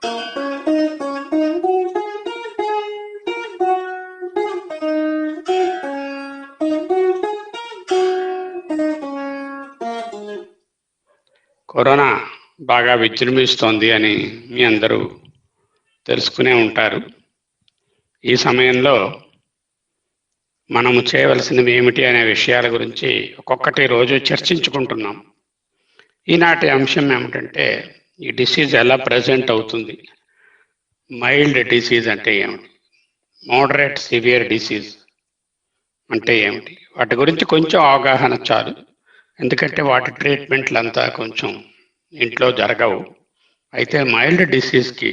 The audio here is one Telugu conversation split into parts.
కరోనా బాగా విజృంభిస్తోంది అని మీ అందరూ తెలుసుకునే ఉంటారు. ఈ సమయంలో మనము చేయవలసినవి ఏమిటి అనే విషయాల గురించి ఒక్కొక్కటి రోజు చర్చించుకుంటున్నాం. ఈనాటి అంశం ఏమిటంటే ఈ డిసీజ్ ఎలా ప్రజెంట్ అవుతుంది, మైల్డ్ డిసీజ్ అంటే ఏమిటి, మోడరేట్ సివియర్ డిసీజ్ అంటే ఏమిటి, వాటి గురించి కొంచెం అవగాహన చాలు. ఎందుకంటే వాటి ట్రీట్మెంట్లంతా కొంచెం ఇంట్లో జరగవు. అయితే మైల్డ్ డిసీజ్కి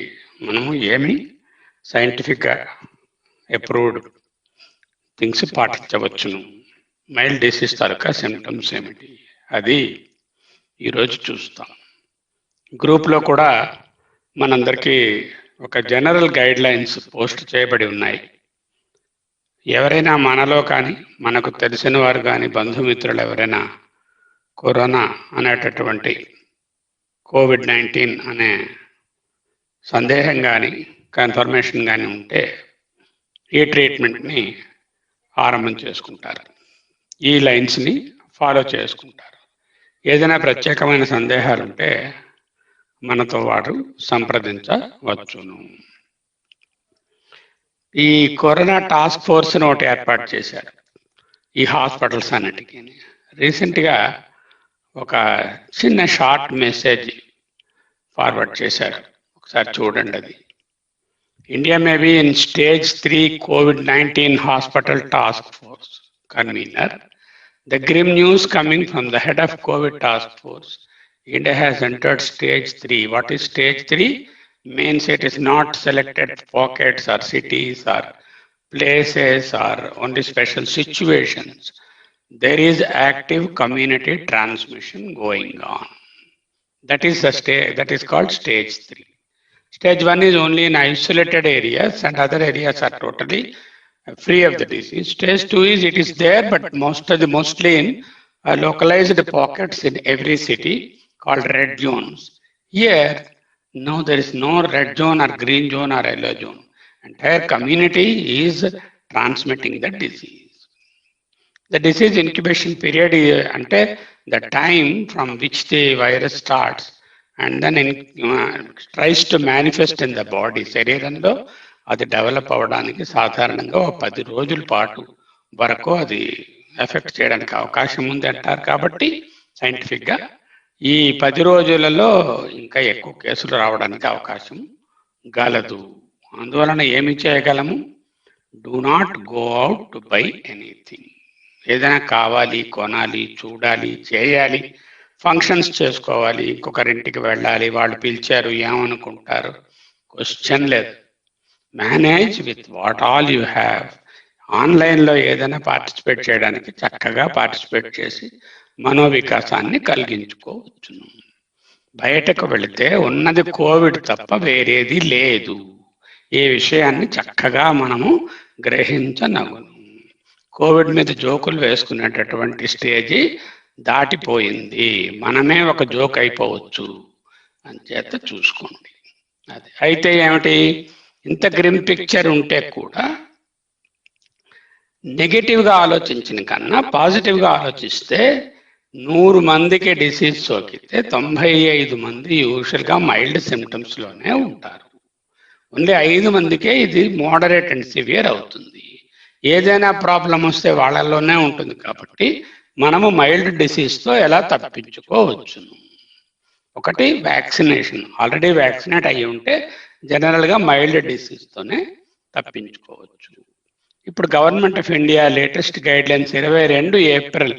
మనము ఏమి సైంటిఫిక్గా అప్రూవ్డ్ థింగ్స్ పాటించవచ్చును, మైల్డ్ డిసీజ్ తాలూకా సిమ్టమ్స్ ఏమిటి, అది ఈరోజు చూస్తాం. గ్రూప్లో కూడా మనందరికీ ఒక జనరల్ గైడ్ లైన్స్ పోస్ట్ చేయబడి ఉన్నాయి. ఎవరైనా మనలో కానీ మనకు తెలిసిన వారు కానీ బంధుమిత్రులు ఎవరైనా కరోనా అనేటటువంటి కోవిడ్-19 అనే సందేహం కానీ కన్ఫర్మేషన్ కానీ ఉంటే ఈ ట్రీట్మెంట్ని ఆరంభం చేసుకుంటారు, ఈ లైన్స్ని ఫాలో చేసుకుంటారు. ఏదైనా ప్రత్యేకమైన సందేహాలు ఉంటే మనతో వారు సంప్రదించవచ్చును. ఈ కరోనా టాస్క్ ఫోర్స్ని ఒకటి ఏర్పాటు చేశారు ఈ హాస్పిటల్స్ అన్నిటికీ. రీసెంట్గా ఒక చిన్న షార్ట్ మెసేజ్ ఫార్వర్డ్ చేశారు, ఒకసారి చూడండి. అది India may be in stage 3 COVID-19 hospital task force convener. The grim news coming from the head of COVID task force. India has entered stage 3. What is stage 3? Means it is not selected pockets or cities or places or only special situations. There is active community transmission going on. That is the stage. That is called stage 3. Stage 1 is only in isolated areas and other areas are totally free of the disease. Stage 2 is it is there, but mostly in localized pockets in every city called red zones. Here, no, there is no red zone or green zone or yellow zone. Entire community is transmitting the disease. The disease incubation period is the time from which the virus starts and then tries to manifest in the body. శరీరంలో అది డెవలప్ అవ్వడానికి సాధారణంగా 10 రోజుల పాటు వరకు అది ఎఫెక్ట్ చేయడానికి అవకాశం ఉంది అంటారు. కాబట్టి సైంటిఫిక్గా ఈ 10 రోజులలో ఇంకా ఎక్కువ కేసులు రావడానికి అవకాశం గలదు. అందువలన ఏమి చేయగలము? Do not go out to buy anything. ఏదైనా కావాలి, కొనాలి, చూడాలి, చేయాలి, ఫంక్షన్స్ చేసుకోవాలి, ఇంకొకరింటికి వెళ్ళాలి, వాళ్ళు పిలిచారు, ఏమనుకుంటారు, క్వశ్చన్ లేదు. Manage with what all you have. ఆన్లైన్లో ఏదైనా పార్టిసిపేట్ చేయడానికి చక్కగా పార్టిసిపేట్ చేసి మనోవికాసాన్ని కలిగించుకోవచ్చును. బయటకు వెళితే ఉన్నది కోవిడ్ తప్ప వేరేది లేదు. ఈ విషయాన్ని చక్కగా మనము గ్రహించనగును. కోవిడ్ మీద జోకులు వేసుకునేటటువంటి స్టేజీ దాటిపోయింది. మనమే ఒక జోక్ అయిపోవచ్చు అని చేత చూసుకోండి. అది అయితే ఏమిటి, ఇంత గ్రిమ్ పిక్చర్ ఉంటే కూడా నెగిటివ్గా ఆలోచించిన కన్నా పాజిటివ్గా ఆలోచిస్తే 100 మందికి డిసీజ్ సోకితే 95 మంది యూజువల్గా మైల్డ్ సిమ్టమ్స్లోనే ఉంటారు. ఓన్లీ 5 మందికే ఇది మోడరేట్ అండ్ సివియర్ అవుతుంది. ఏదైనా ప్రాబ్లం వస్తే వాళ్ళల్లోనే ఉంటుంది. కాబట్టి మనము మైల్డ్ డిసీజ్తో ఎలా తప్పించుకోవచ్చును? ఒకటి వ్యాక్సినేషన్. ఆల్రెడీ వ్యాక్సినేట్ అయ్యి ఉంటే జనరల్గా మైల్డ్ డిసీజ్తోనే తప్పించుకోవచ్చు. ఇప్పుడు government of India latest guidelines 22 April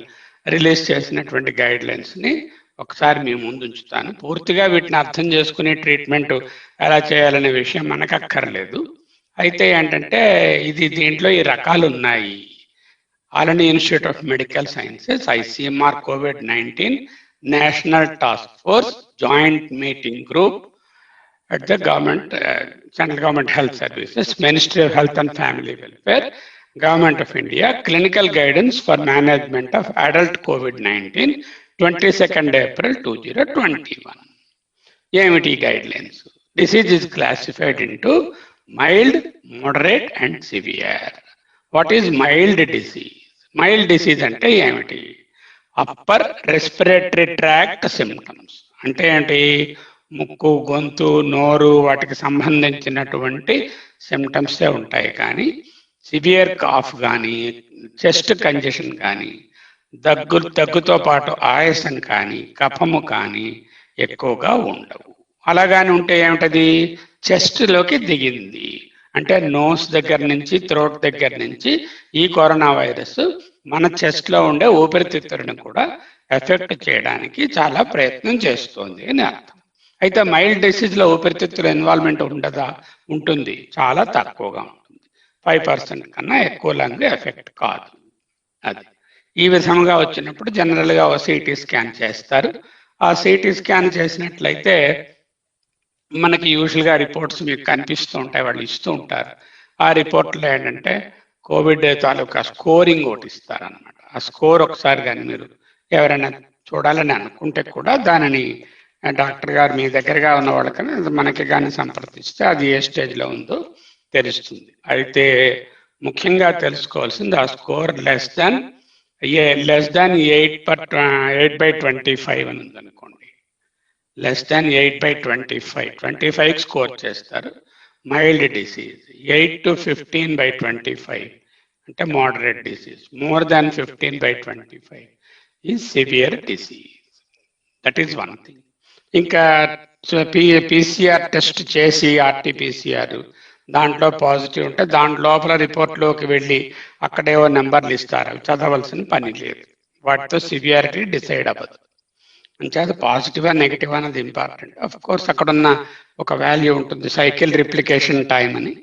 release చేసినటువంటి గైడ్లైన్స్ని ఒకసారి మీ ముందు ఉంచుతాను. పూర్తిగా వీటిని అర్థం చేసుకుని ట్రీట్మెంట్ ఎలా చేయాలనే విషయం మనకు అక్కర్లేదు. అయితే ఏంటంటే దీంట్లో ఈ రకాలు ఉన్నాయి. All India institute of medical sciences, ICMR COVID-19 national task force joint meeting group at the government, Central Government Health Services, Ministry of Health and Family Welfare, Government of India, Clinical Guidance for Management of Adult COVID-19, 22nd April 2021. ఏమిటి guide lines? disease is classified into mild, moderate and severe. What is mild disease? Mild disease అంటే ఏమిటి? అప్పర్ రెస్పిరేటరీ ట్రాక్ట్ సిమ్టమ్స్ అంటే ఏంటి? ముక్కు, గొంతు, నోరు వాటికి సంబంధించినటువంటి సిమ్టమ్సే ఉంటాయి, కానీ సివియర్ కాఫ్ కానీ, చెస్ట్ కంజెషన్ కానీ, దగ్గుతో పాటు ఆయాసం కానీ, కఫము కానీ ఎక్కువగా ఉండవు. అలాగాని ఉంటే ఏమిటది? చెస్ట్లోకి దిగింది అంటే నోస్ దగ్గర నుంచి, థ్రోట్ దగ్గర నుంచి ఈ కరోనా వైరస్ మన చెస్ట్లో ఉండే ఊపిరితిత్తులను కూడా ఎఫెక్ట్ చేయడానికి చాలా ప్రయత్నం చేస్తోంది అని అర్థం. అయితే మైల్డ్ డిసీజ్లో ఊపిరితిత్తుల ఇన్వాల్వ్మెంట్ ఉండదా? ఉంటుంది, చాలా తక్కువగా ఉంటుంది. 5% కన్నా ఎక్కువ లంగ్ ఎఫెక్ట్ కాదు. అది ఈ విధంగా వచ్చినప్పుడు జనరల్గా ఒక సిటీ స్కాన్ చేస్తారు. ఆ సిటీ స్కాన్ చేసినట్లయితే మనకి యూజువల్గా రిపోర్ట్స్ మీకు కనిపిస్తూ ఉంటాయి, వాళ్ళు ఇస్తూ ఉంటారు. ఆ రిపోర్ట్లో ఏంటంటే కోవిడ్ తాలూకా స్కోరింగ్ ఒకటి ఇస్తారనమాట. ఆ స్కోర్ ఒకసారి కానీ మీరు ఎవరైనా చూడాలని అనుకుంటే కూడా దానిని డాక్టర్ గారు మీ దగ్గరగా ఉన్న వాళ్ళకని మనకి కానీ సంప్రదిస్తే అది ఏ స్టేజ్లో ఉందో తెలుస్తుంది. అయితే ముఖ్యంగా తెలుసుకోవాల్సింది ఆ స్కోర్ లెస్ దాన్ 8/25 అని ఉందనుకోండి. లెస్ దాన్ 8/25, 25 స్కోర్ చేస్తారు మైల్డ్ డిసీజ్. 8 to 15/25 అంటే moderate disease. More than 15/25 is severe disease. That is one thing. ఇంకా పీసీఆర్ టెస్ట్ చేసి ఆర్టీపీసీఆర్ దాంట్లో పాజిటివ్ ఉంటే దాని లోపల రిపోర్ట్లోకి వెళ్ళి అక్కడేవో నెంబర్లు ఇస్తారు, అవి చదవలసిన పని లేదు. వాటితో సివియారిటీ డిసైడ్ అవ్వదు. అంచేత పాజిటివ్ నెగిటివ్ అనేది ఇంపార్టెంట్. అఫ్ కోర్స్ అక్కడున్న ఒక వాల్యూ ఉంటుంది, సైకిల్ రిప్లికేషన్ టైం అని.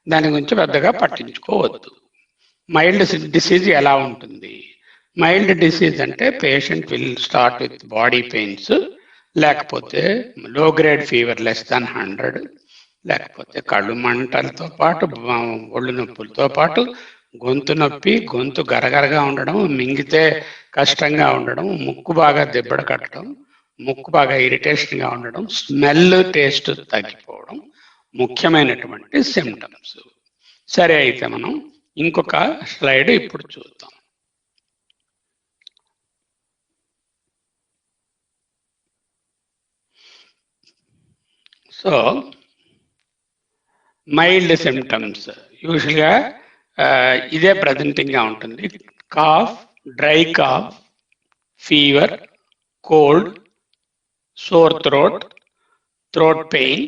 దాని గురించి పెద్దగా పట్టించుకోవద్దు. మైల్డ్ డిసీజ్ ఎలా ఉంటుంది? మైల్డ్ డిసీజ్ అంటే patient will start with body pains, లేకపోతే లో గ్రేడ్ ఫీవర్ లెస్ దాన్ 100, లేకపోతే కళ్ళు మంటలతో పాటు ఒళ్ళు నొప్పులతో పాటు గొంతు నొప్పి, గొంతు గరగరగా ఉండడం, మింగితే కష్టంగా ఉండడం, ముక్కు బాగా దెబ్బడ కట్టడం, ముక్కు బాగా ఇరిటేషన్గా ఉండడం, స్మెల్ టేస్ట్ తగ్గిపోవడం ముఖ్యమైనటువంటి సిమ్టమ్స్. సరే, అయితే మనం ఇంకొక స్లైడ్ ఇప్పుడు చూద్దాం. సో మైల్డ్ సిమ్టమ్స్ యూజువల్గా ఇదే ప్రజెంటింగ్గా ఉంటుంది. Cough, dry cough, fever, cold, sore throat, throat pain,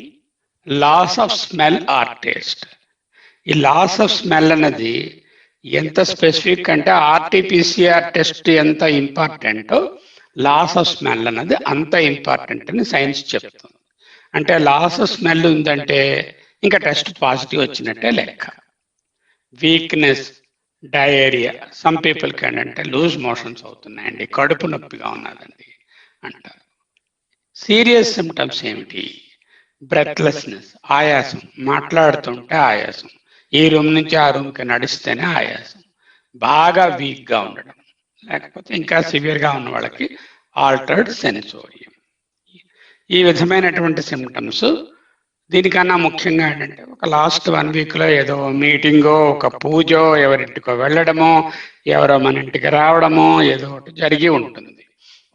loss of smell or taste. ఈ లాస్ ఆఫ్ స్మెల్ అన్నది ఎంత స్పెసిఫిక్ అంటే ఆర్టీపీసీఆర్ టెస్ట్ ఎంత ఇంపార్టెంటో లాస్ ఆఫ్ స్మెల్ అన్నది అంత ఇంపార్టెంట్ అని సైన్స్ చెప్తుంది. అంటే లాస్ ఆఫ్ స్మెల్ ఉందంటే ఇంకా టెస్ట్ పాజిటివ్ వచ్చినట్టే లెక్క. వీక్నెస్, డయేరియా, సమ్ పీపుల్కి ఏంటంటే లూజ్ మోషన్స్ అవుతున్నాయండి, కడుపు నొప్పిగా ఉన్నదండి అంటారు. సీరియస్ సిమ్టమ్స్ ఏమిటి? బ్రెత్లెస్నెస్, ఆయాసం, మాట్లాడుతుంటే ఆయాసం, ఈ రూమ్ నుంచి ఆ రూమ్కి నడిస్తేనే ఆయాసం, బాగా వీక్గా ఉండడం, లేకపోతే ఇంకా సివియర్గా ఉన్న వాళ్ళకి ఆల్టర్డ్ సెన్సోరియం. ఈ విధమైనటువంటి సిమ్టమ్స్. దీనికన్నా ముఖ్యంగా ఏంటంటే ఒక లాస్ట్ 1 వీక్లో ఏదో మీటింగో, ఒక పూజో, ఎవరింటికో వెళ్ళడమో, ఎవరో మన ఇంటికి రావడమో ఏదో ఒకటి జరిగి ఉంటుంది.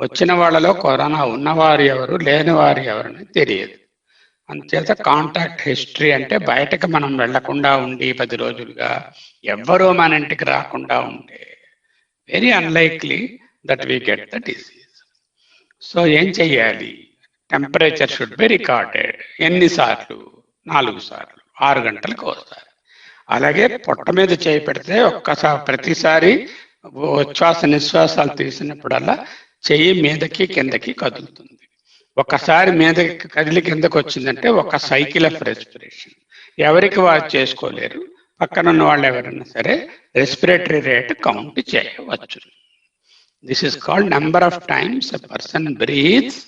వచ్చిన వాళ్ళలో కరోనా ఉన్నవారు ఎవరు, లేని వారు ఎవరని తెలియదు. అందుచేత కాంటాక్ట్ హిస్టరీ అంటే బయటకు మనం వెళ్లకుండా ఉండి 10 రోజులుగా ఎవ్వరూ మన ఇంటికి రాకుండా ఉంటే very unlikely that we get the disease. So ఏం చెయ్యాలి? Temperature should be recorded. ఎన్నిసార్లు? 4 సార్లు, 6 గంటలకు ఒకసారి. అలాగే పొట్ట మీద చేయి పెడితే ప్రతిసారి ఉచ్ఛ్వాస నిశ్వాసాలు తీసినప్పుడల్లా చెయ్యి మీదకి కిందకి కదులుతుంది. ఒకసారి మీదకి కదిలి కిందకి వచ్చిందంటే ఒక సైకిల్ ఆఫ్ రెస్పిరేషన్. ఎవరికి వారు చేసుకోలేరు, పక్కనున్న వాళ్ళు ఎవరైనా సరే రెస్పిరేటరీ రేట్ కౌంట్ చేయవచ్చు. This is called number of times a person breathes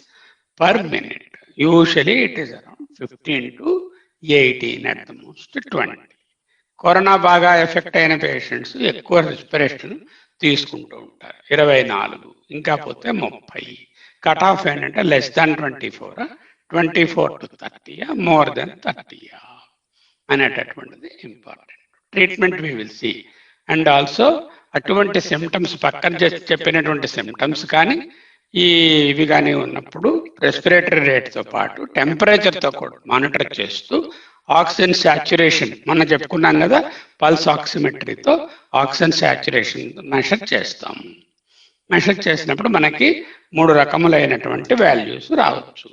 per minute. Usually it is around 15 to 18 at the most 20. Corona బాగా ఎఫెక్ట్ అయిన పేషెంట్స్ ఎక్కువ రెస్పిరేషన్ తీసుకుంటూ ఉంటారు. 24, ఇంకా పోతే 30. కట్ ఆఫ్ ఏంటంటే less than 24, 24 to 30, more than 30 అనేటటువంటిది important. Treatment we will see. And also అటువంటి సిమ్టమ్స్ పక్కన చెప్పినటువంటి సిమ్టమ్స్ కానీ ఇవి కానీ ఉన్నప్పుడు రెస్పిరేటరీ రేట్తో పాటు టెంపరేచర్తో కూడా మానిటర్ చేస్తూ ఆక్సిజన్ శాచ్యురేషన్ మనం చెప్పుకున్నాం కదా, పల్స్ ఆక్సిమెట్రీతో ఆక్సిజన్ శాచ్యురేషన్ మెషర్ చేస్తాము. మెషర్ చేసినప్పుడు మనకి 3 రకములైనటువంటి వాల్యూస్ రావచ్చు.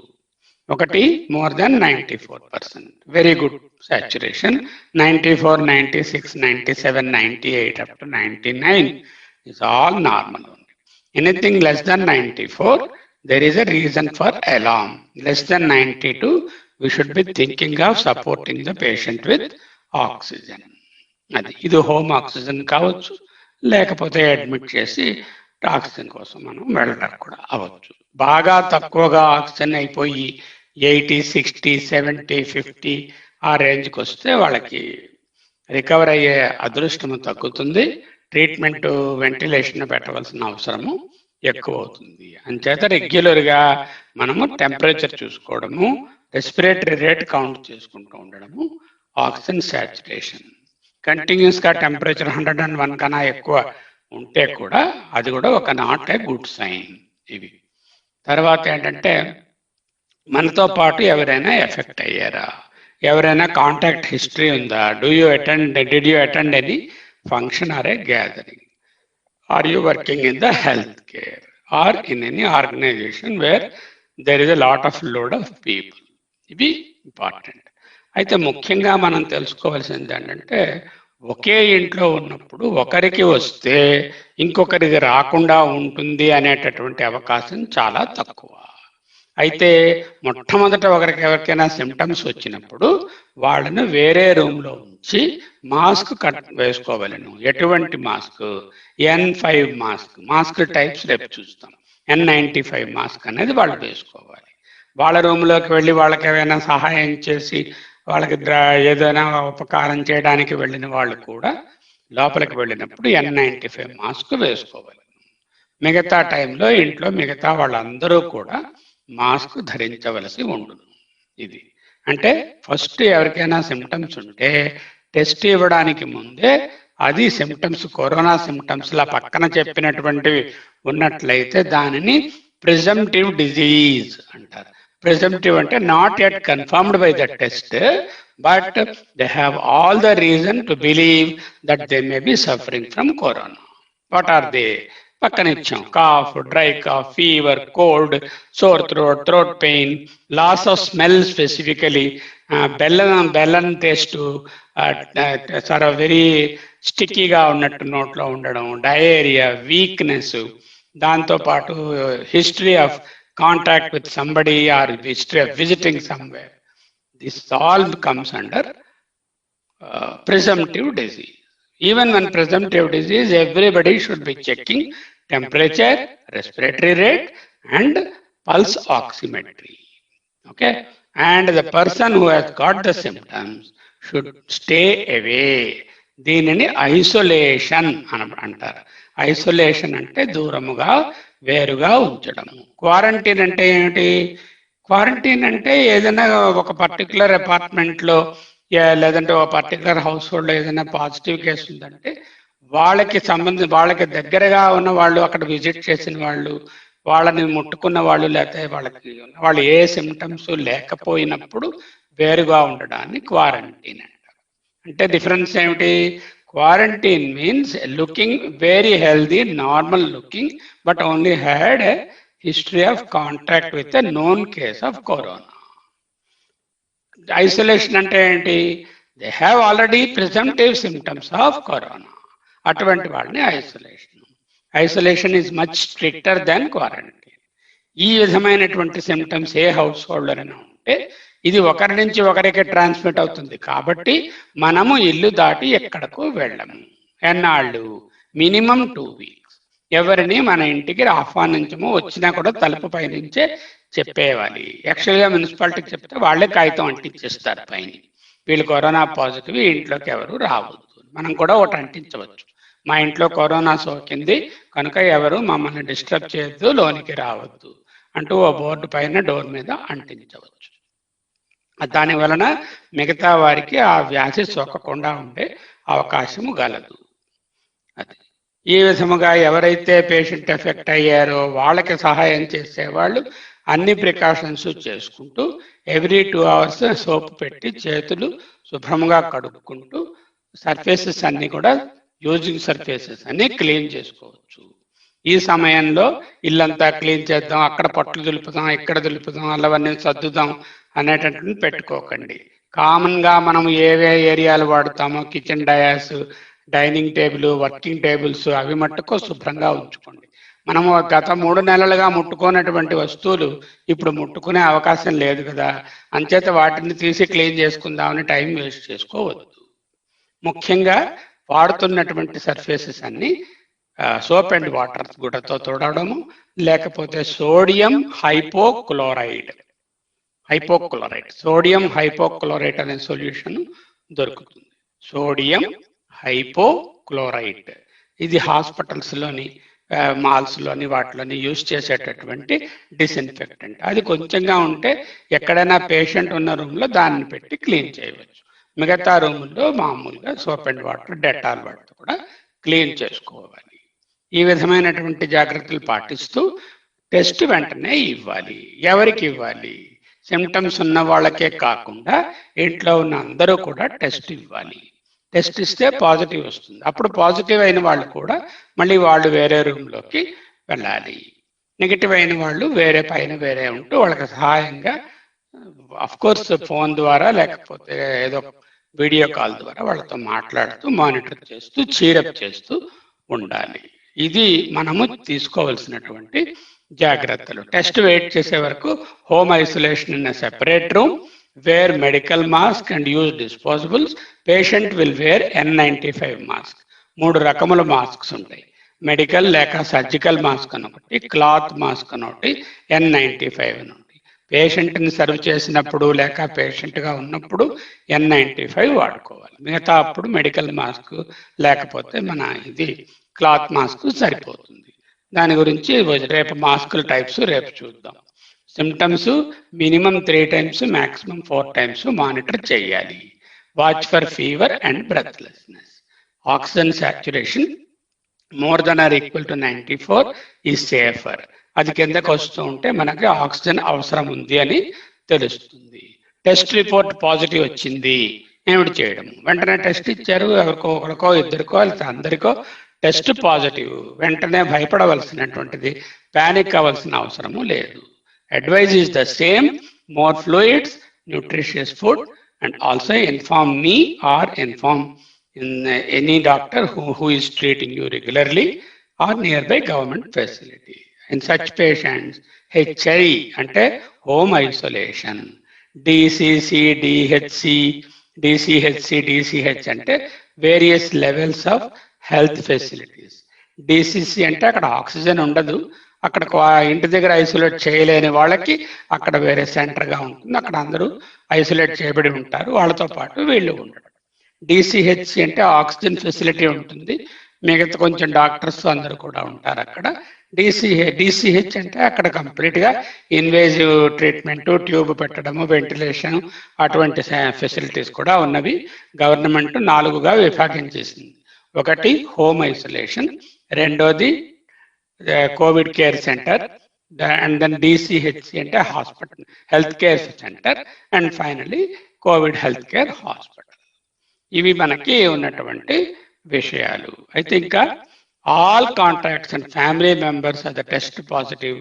ఒకటి more than 94%, very good saturation, 94, 96, 97, 98 up to 99 is all normal only. Anything less than 94, there is a reason for alarm. Less than 92, we should be thinking of supporting the patient with oxygen. ఇది హోమ్ ఆక్సిజన్ కావచ్చు, లేకపోతే అడ్మిట్ చేసి ఆక్సిజన్ కోసం మనం వెళ్ళడం కూడా అవ్వచ్చు. బాగా తక్కువగా ఆక్సిజన్ అయిపోయి 80, 60, 70, 50 ఆ రేంజ్కి వస్తే వాళ్ళకి రికవర్ అయ్యే అదృష్టము తగ్గుతుంది. ట్రీట్మెంట్ వెంటిలేషన్ పెట్టవలసిన అవసరము ఎక్కువ అవుతుంది. అంచేత రెగ్యులర్గా మనము టెంపరేచర్ చూసుకోవడము, రెస్పిరేటరీ రేట్ కౌంట్ చేసుకుంటూ ఉండడము, ఆక్సిజన్ శాచురేషన్ కంటిన్యూస్గా టెంపరేచర్ 101 కన్నా ఎక్కువ ఉంటే కూడా అది కూడా ఒక నాట్ ఏ గుడ్ సైన్. ఇవి తర్వాత ఏంటంటే మనతో పాటు ఎవరైనా ఎఫెక్ట్ అయ్యారా, ఎవరైనా కాంటాక్ట్ హిస్టరీ ఉందా, did you attend any function or a gathering, are you working in the health care or in any organization where there is a lot of load of people. ఇవి ఇంపార్టెంట్. అయితే ముఖ్యంగా మనం తెలుసుకోవాల్సింది ఏంటంటే ఒకే ఇంట్లో ఉన్నప్పుడు ఒకరికి వస్తే ఇంకొకరికి రాకుండా ఉంటుంది అనేటటువంటి అవకాశం చాలా తక్కువ. అయితే మొట్టమొదట ఎవరికైనా సిమ్టమ్స్ వచ్చినప్పుడు వాళ్ళను వేరే రూమ్లో ఉంచి మాస్క్ వేసుకోవాలను. ఎటువంటి mask? N95 mask. Mask types రేపు చూస్తాం. N95 మాస్క్ అనేది వాళ్ళు వేసుకోవాలి. వాళ్ళ రూమ్లోకి వెళ్ళి వాళ్ళకి ఏమైనా సహాయం చేసి వాళ్ళకి ఏదైనా ఉపకారం చేయడానికి వెళ్ళిన వాళ్ళు కూడా లోపలికి వెళ్ళినప్పుడు N95 మాస్క్ వేసుకోవాలి. మిగతా టైంలో ఇంట్లో మిగతా వాళ్ళందరూ కూడా మాస్క్ ధరించవలసి ఉండును. ఇది అంటే ఫస్ట్ ఎవరికైనా సిమ్టమ్స్ ఉంటే టెస్ట్ ఇవ్వడానికి ముందే అది సిమ్టమ్స్ కరోనా సిమ్టమ్స్ లా పక్కన చెప్పినటువంటివి ఉన్నట్లయితే దానిని ప్రిజంప్టివ్ డిజీజ్ అంటారు. ప్రిజంప్టివ్ అంటే not yet confirmed by the test, but they have all the reason to believe that they may be suffering from corona. What are they? పక్కన ఇచ్చాం. Cough, dry cough, fever, cold, sore throat, throat pain, loss of smell, specifically బెల్లం టేస్ట్ చాలా వెరీ స్టిక్కీగా ఉన్నట్టు నోట్లో ఉండడం, డయేరియా, వీక్నెస్, దాంతోపాటు history of contact with somebody or history of visiting somewhere. This all comes under presumptive disease. Even when presumptive disease, everybody should be checking temperature, respiratory rate and pulse oximetry. Okay? And the person who has got the symptoms should stay away. దీనిని ఐసోలేషన్ అని అంటారు. ఐసోలేషన్ అంటే దూరముగా వేరుగా ఉంచడము. క్వారంటైన్ అంటే ఏమిటి? క్వారంటైన్ అంటే ఏదైనా ఒక పర్టికులర్ అపార్ట్మెంట్లో లేదంటే ఒక పర్టికులర్ హౌస్ హోల్డ్లో ఏదైనా పాజిటివ్ కేసు ఉందంటే వాళ్ళకి దగ్గరగా ఉన్న వాళ్ళు, అక్కడ విజిట్ చేసిన వాళ్ళు, వాళ్ళని ముట్టుకున్న వాళ్ళు, లేకపోతే వాళ్ళు ఏ సిమ్టమ్స్ లేకపోయినప్పుడు వేరుగా ఉండడాన్ని క్వారంటైన్ అంటారు. అంటే డిఫరెన్స్ ఏమిటి? Quarantine means looking very healthy, normal looking, but only had a history of contact with a known case of corona. Isolation ante enti? They have already presumptive symptoms of corona. అటువంటి వాళ్ళని isolation. Isolation is much stricter than quarantine. ఈ విధమైనటువంటి సిమ్టమ్స్ ఏ హౌస్ హోల్డర్నా ఉంటే ఇది ఒకరి నుంచి ఒకరికి ట్రాన్స్మిట్ అవుతుంది. కాబట్టి మనము ఇల్లు దాటి ఎక్కడకు వెళ్ళము. ఎన్నాళ్ళు? Minimum 2 weeks. ఎవరిని మన ఇంటికి ఆహ్వానించము. వచ్చినా కూడా తలుపు పైనుంచే చెప్పేవాలి. యాక్చువల్గా మున్సిపాలిటీకి చెప్తే వాళ్ళే కాగితం అంటించేస్తారు పైన, వీళ్ళు కరోనా పాజిటివ్, ఇంట్లోకి ఎవరు రావద్దు. మనం కూడా ఒకటి అంటించవచ్చు, మా ఇంట్లో కరోనా సోకింది కనుక ఎవరు మమ్మల్ని డిస్టర్బ్ చేయొద్దు, లోనికి రావద్దు అంటూ ఓ బోర్డు పైన డోర్ మీద అంటించవచ్చు. దాని వలన మిగతా వారికి ఆ వ్యాధి సోకకుండా ఉండే అవకాశము గలదు. అది ఈ విధముగా ఎవరైతే పేషెంట్ ఎఫెక్ట్ అయ్యారో వాళ్ళకి సహాయం చేసేవాళ్ళు అన్ని ప్రికాషన్స్ చేసుకుంటూ ఎవ్రీ 2 hours సోప్ పెట్టి చేతులు శుభ్రంగా కడుక్కుంటూ సర్ఫేసెస్ అన్ని కూడా యూజింగ్ సర్ఫేసెస్ అన్ని క్లీన్ చేసుకోవచ్చు. ఈ సమయంలో ఇల్లంతా క్లీన్ చేద్దాం, అక్కడ పట్లు దులుపుదాం, ఇక్కడ దులుపుదాం, అలావన్నీ సర్దుదాం అనేటటువంటి పెట్టుకోకండి. కామన్ గా మనం ఏవే ఏరియాలు వాడుతామో kitchen dais, dining table, working tables అవి మట్టుకు శుభ్రంగా ఉంచుకోండి. మనము గత 3 నెలలుగా ముట్టుకోనటువంటి వస్తువులు ఇప్పుడు ముట్టుకునే అవకాశం లేదు కదా, అంచేత వాటిని తీసి క్లీన్ చేసుకుందామని టైం వేస్ట్ చేసుకోవద్దు. ముఖ్యంగా వాడుతున్నటువంటి సర్ఫేసెస్ అన్ని సోప్ అండ్ వాటర్ గుడ్డతో తోడడము, లేకపోతే సోడియం హైపోక్లోరైడ్ సోడియం హైపోక్లోరైట్ అనే సొల్యూషన్ దొరుకుతుంది. సోడియం హైపోక్లోరైట్ ఇది హాస్పిటల్స్ లోని మాల్స్ లోని వాటిలోని యూజ్ చేసేటటువంటి డిస్ఇన్ఫెక్టెంట్. అది కొంచెంగా ఉంటే ఎక్కడైనా పేషెంట్ ఉన్న రూమ్ లో దాన్ని పెట్టి క్లీన్ చేయవచ్చు. మిగతా రూముల్లో మామూలుగా soap and water, Dettol water కూడా క్లీన్ చేసుకోవాలి. ఈ విధమైనటువంటి జాగ్రత్తలు పాటిస్తూ టెస్ట్ వెంటనే ఇవ్వాలి. ఎవరికి ఇవ్వాలి? సిమ్టమ్స్ ఉన్న వాళ్ళకే కాకుండా ఇంట్లో ఉన్న అందరూ కూడా టెస్ట్ ఇవ్వాలి. టెస్ట్ ఇస్తే పాజిటివ్ వస్తుంది. అప్పుడు పాజిటివ్ అయిన వాళ్ళు కూడా మళ్ళీ వాళ్ళు వేరే రూమ్లోకి వెళ్ళాలి. నెగిటివ్ అయిన వాళ్ళు వేరే ఉంటూ వాళ్ళకి సహాయంగా కోర్స్ ఫోన్ ద్వారా లేకపోతే ఏదో వీడియో కాల్ ద్వారా వాళ్ళతో మాట్లాడుతూ మానిటర్ చేస్తూ చీరప్ చేస్తూ ఉండాలి. ఇది మనము తీసుకోవాల్సినటువంటి జాగ్రత్తలు. టెస్ట్ వెయిట్ చేసే వరకు home isolation in separate room, wear medical mask and use disposables. Patient will wear N95 mask. 3 రకముల మాస్క్స్ ఉంటాయి. మెడికల్ లేక సర్జికల్ మాస్క్ అని ఒకటి, క్లాత్ మాస్క్ అని ఒకటి, N95 అని ఒకటి. పేషెంట్ని సర్వ్ చేసినప్పుడు లేక పేషెంట్గా ఉన్నప్పుడు N95 వాడుకోవాలి. మిగతా అప్పుడు మెడికల్ మాస్క్ లేకపోతే మన ఇది క్లాత్ మాస్క్ సరిపోతుంది. దాని గురించి రేపు మాస్కుల టైప్స్ రేపు చూద్దాం. Symptoms minimum 3 times, maximum 4 times monitor చేయాలి. Watch for fever and breathlessness. Oxygen saturation more than or equal to 94 is safer. అది కిందకు వస్తూ ఉంటే మనకి ఆక్సిజన్ అవసరం ఉంది అని తెలుస్తుంది. టెస్ట్ రిపోర్ట్ పాజిటివ్ వచ్చింది, ఏమిటి చేయడం? వెంటనే టెస్ట్ ఇచ్చారు, ఎవరికో ఒకరికో ఇద్దరికో అందరికో టెస్ట్ పాజిటివ్. వెంటనే భయపడవలసినటువంటిది, ప్యానిక్ అవ్వాల్సిన అవసరము లేదు. Advice is the same, more fluids, nutritious food, and also inform me or inform any doctor who is treating you regularly or nearby government facility. In such patients, HI అంటే home isolation, DCC, DCH అంటే various levels of health facilities. DCC అంటే అక్కడ ఆక్సిజన్ ఉండదు, అక్కడ ఇంటి దగ్గర ఐసోలేట్ చేయలేని వాళ్ళకి అక్కడ వేరే సెంటర్గా ఉంటుంది, అక్కడ అందరూ ఐసోలేట్ చేయబడి ఉంటారు, వాళ్ళతో పాటు వీళ్ళు ఉండడం. డిసిహెచ్ అంటే ఆక్సిజన్ ఫెసిలిటీ ఉంటుంది, మిగతా కొంచెం డాక్టర్స్ అందరూ కూడా ఉంటారు అక్కడ. డిసిహెచ్ అంటే అక్కడ కంప్లీట్గా ఇన్వేజివ్ ట్రీట్మెంట్, ట్యూబ్ పెట్టడము, వెంటిలేషన్ అటువంటి ఫెసిలిటీస్ కూడా ఉన్నవి. గవర్నమెంట్ 4గా విభాగించేసింది. ఒకటి హోమ్ ఐసోలేషన్, రెండోది covid care centre, and then DCH అంటే hospital health care centre, and finally covid health care hospital. ఇవి మనకి ఉన్నటువంటి విషయాలు. అయితే ఇంకా all contacts and family members are the test positive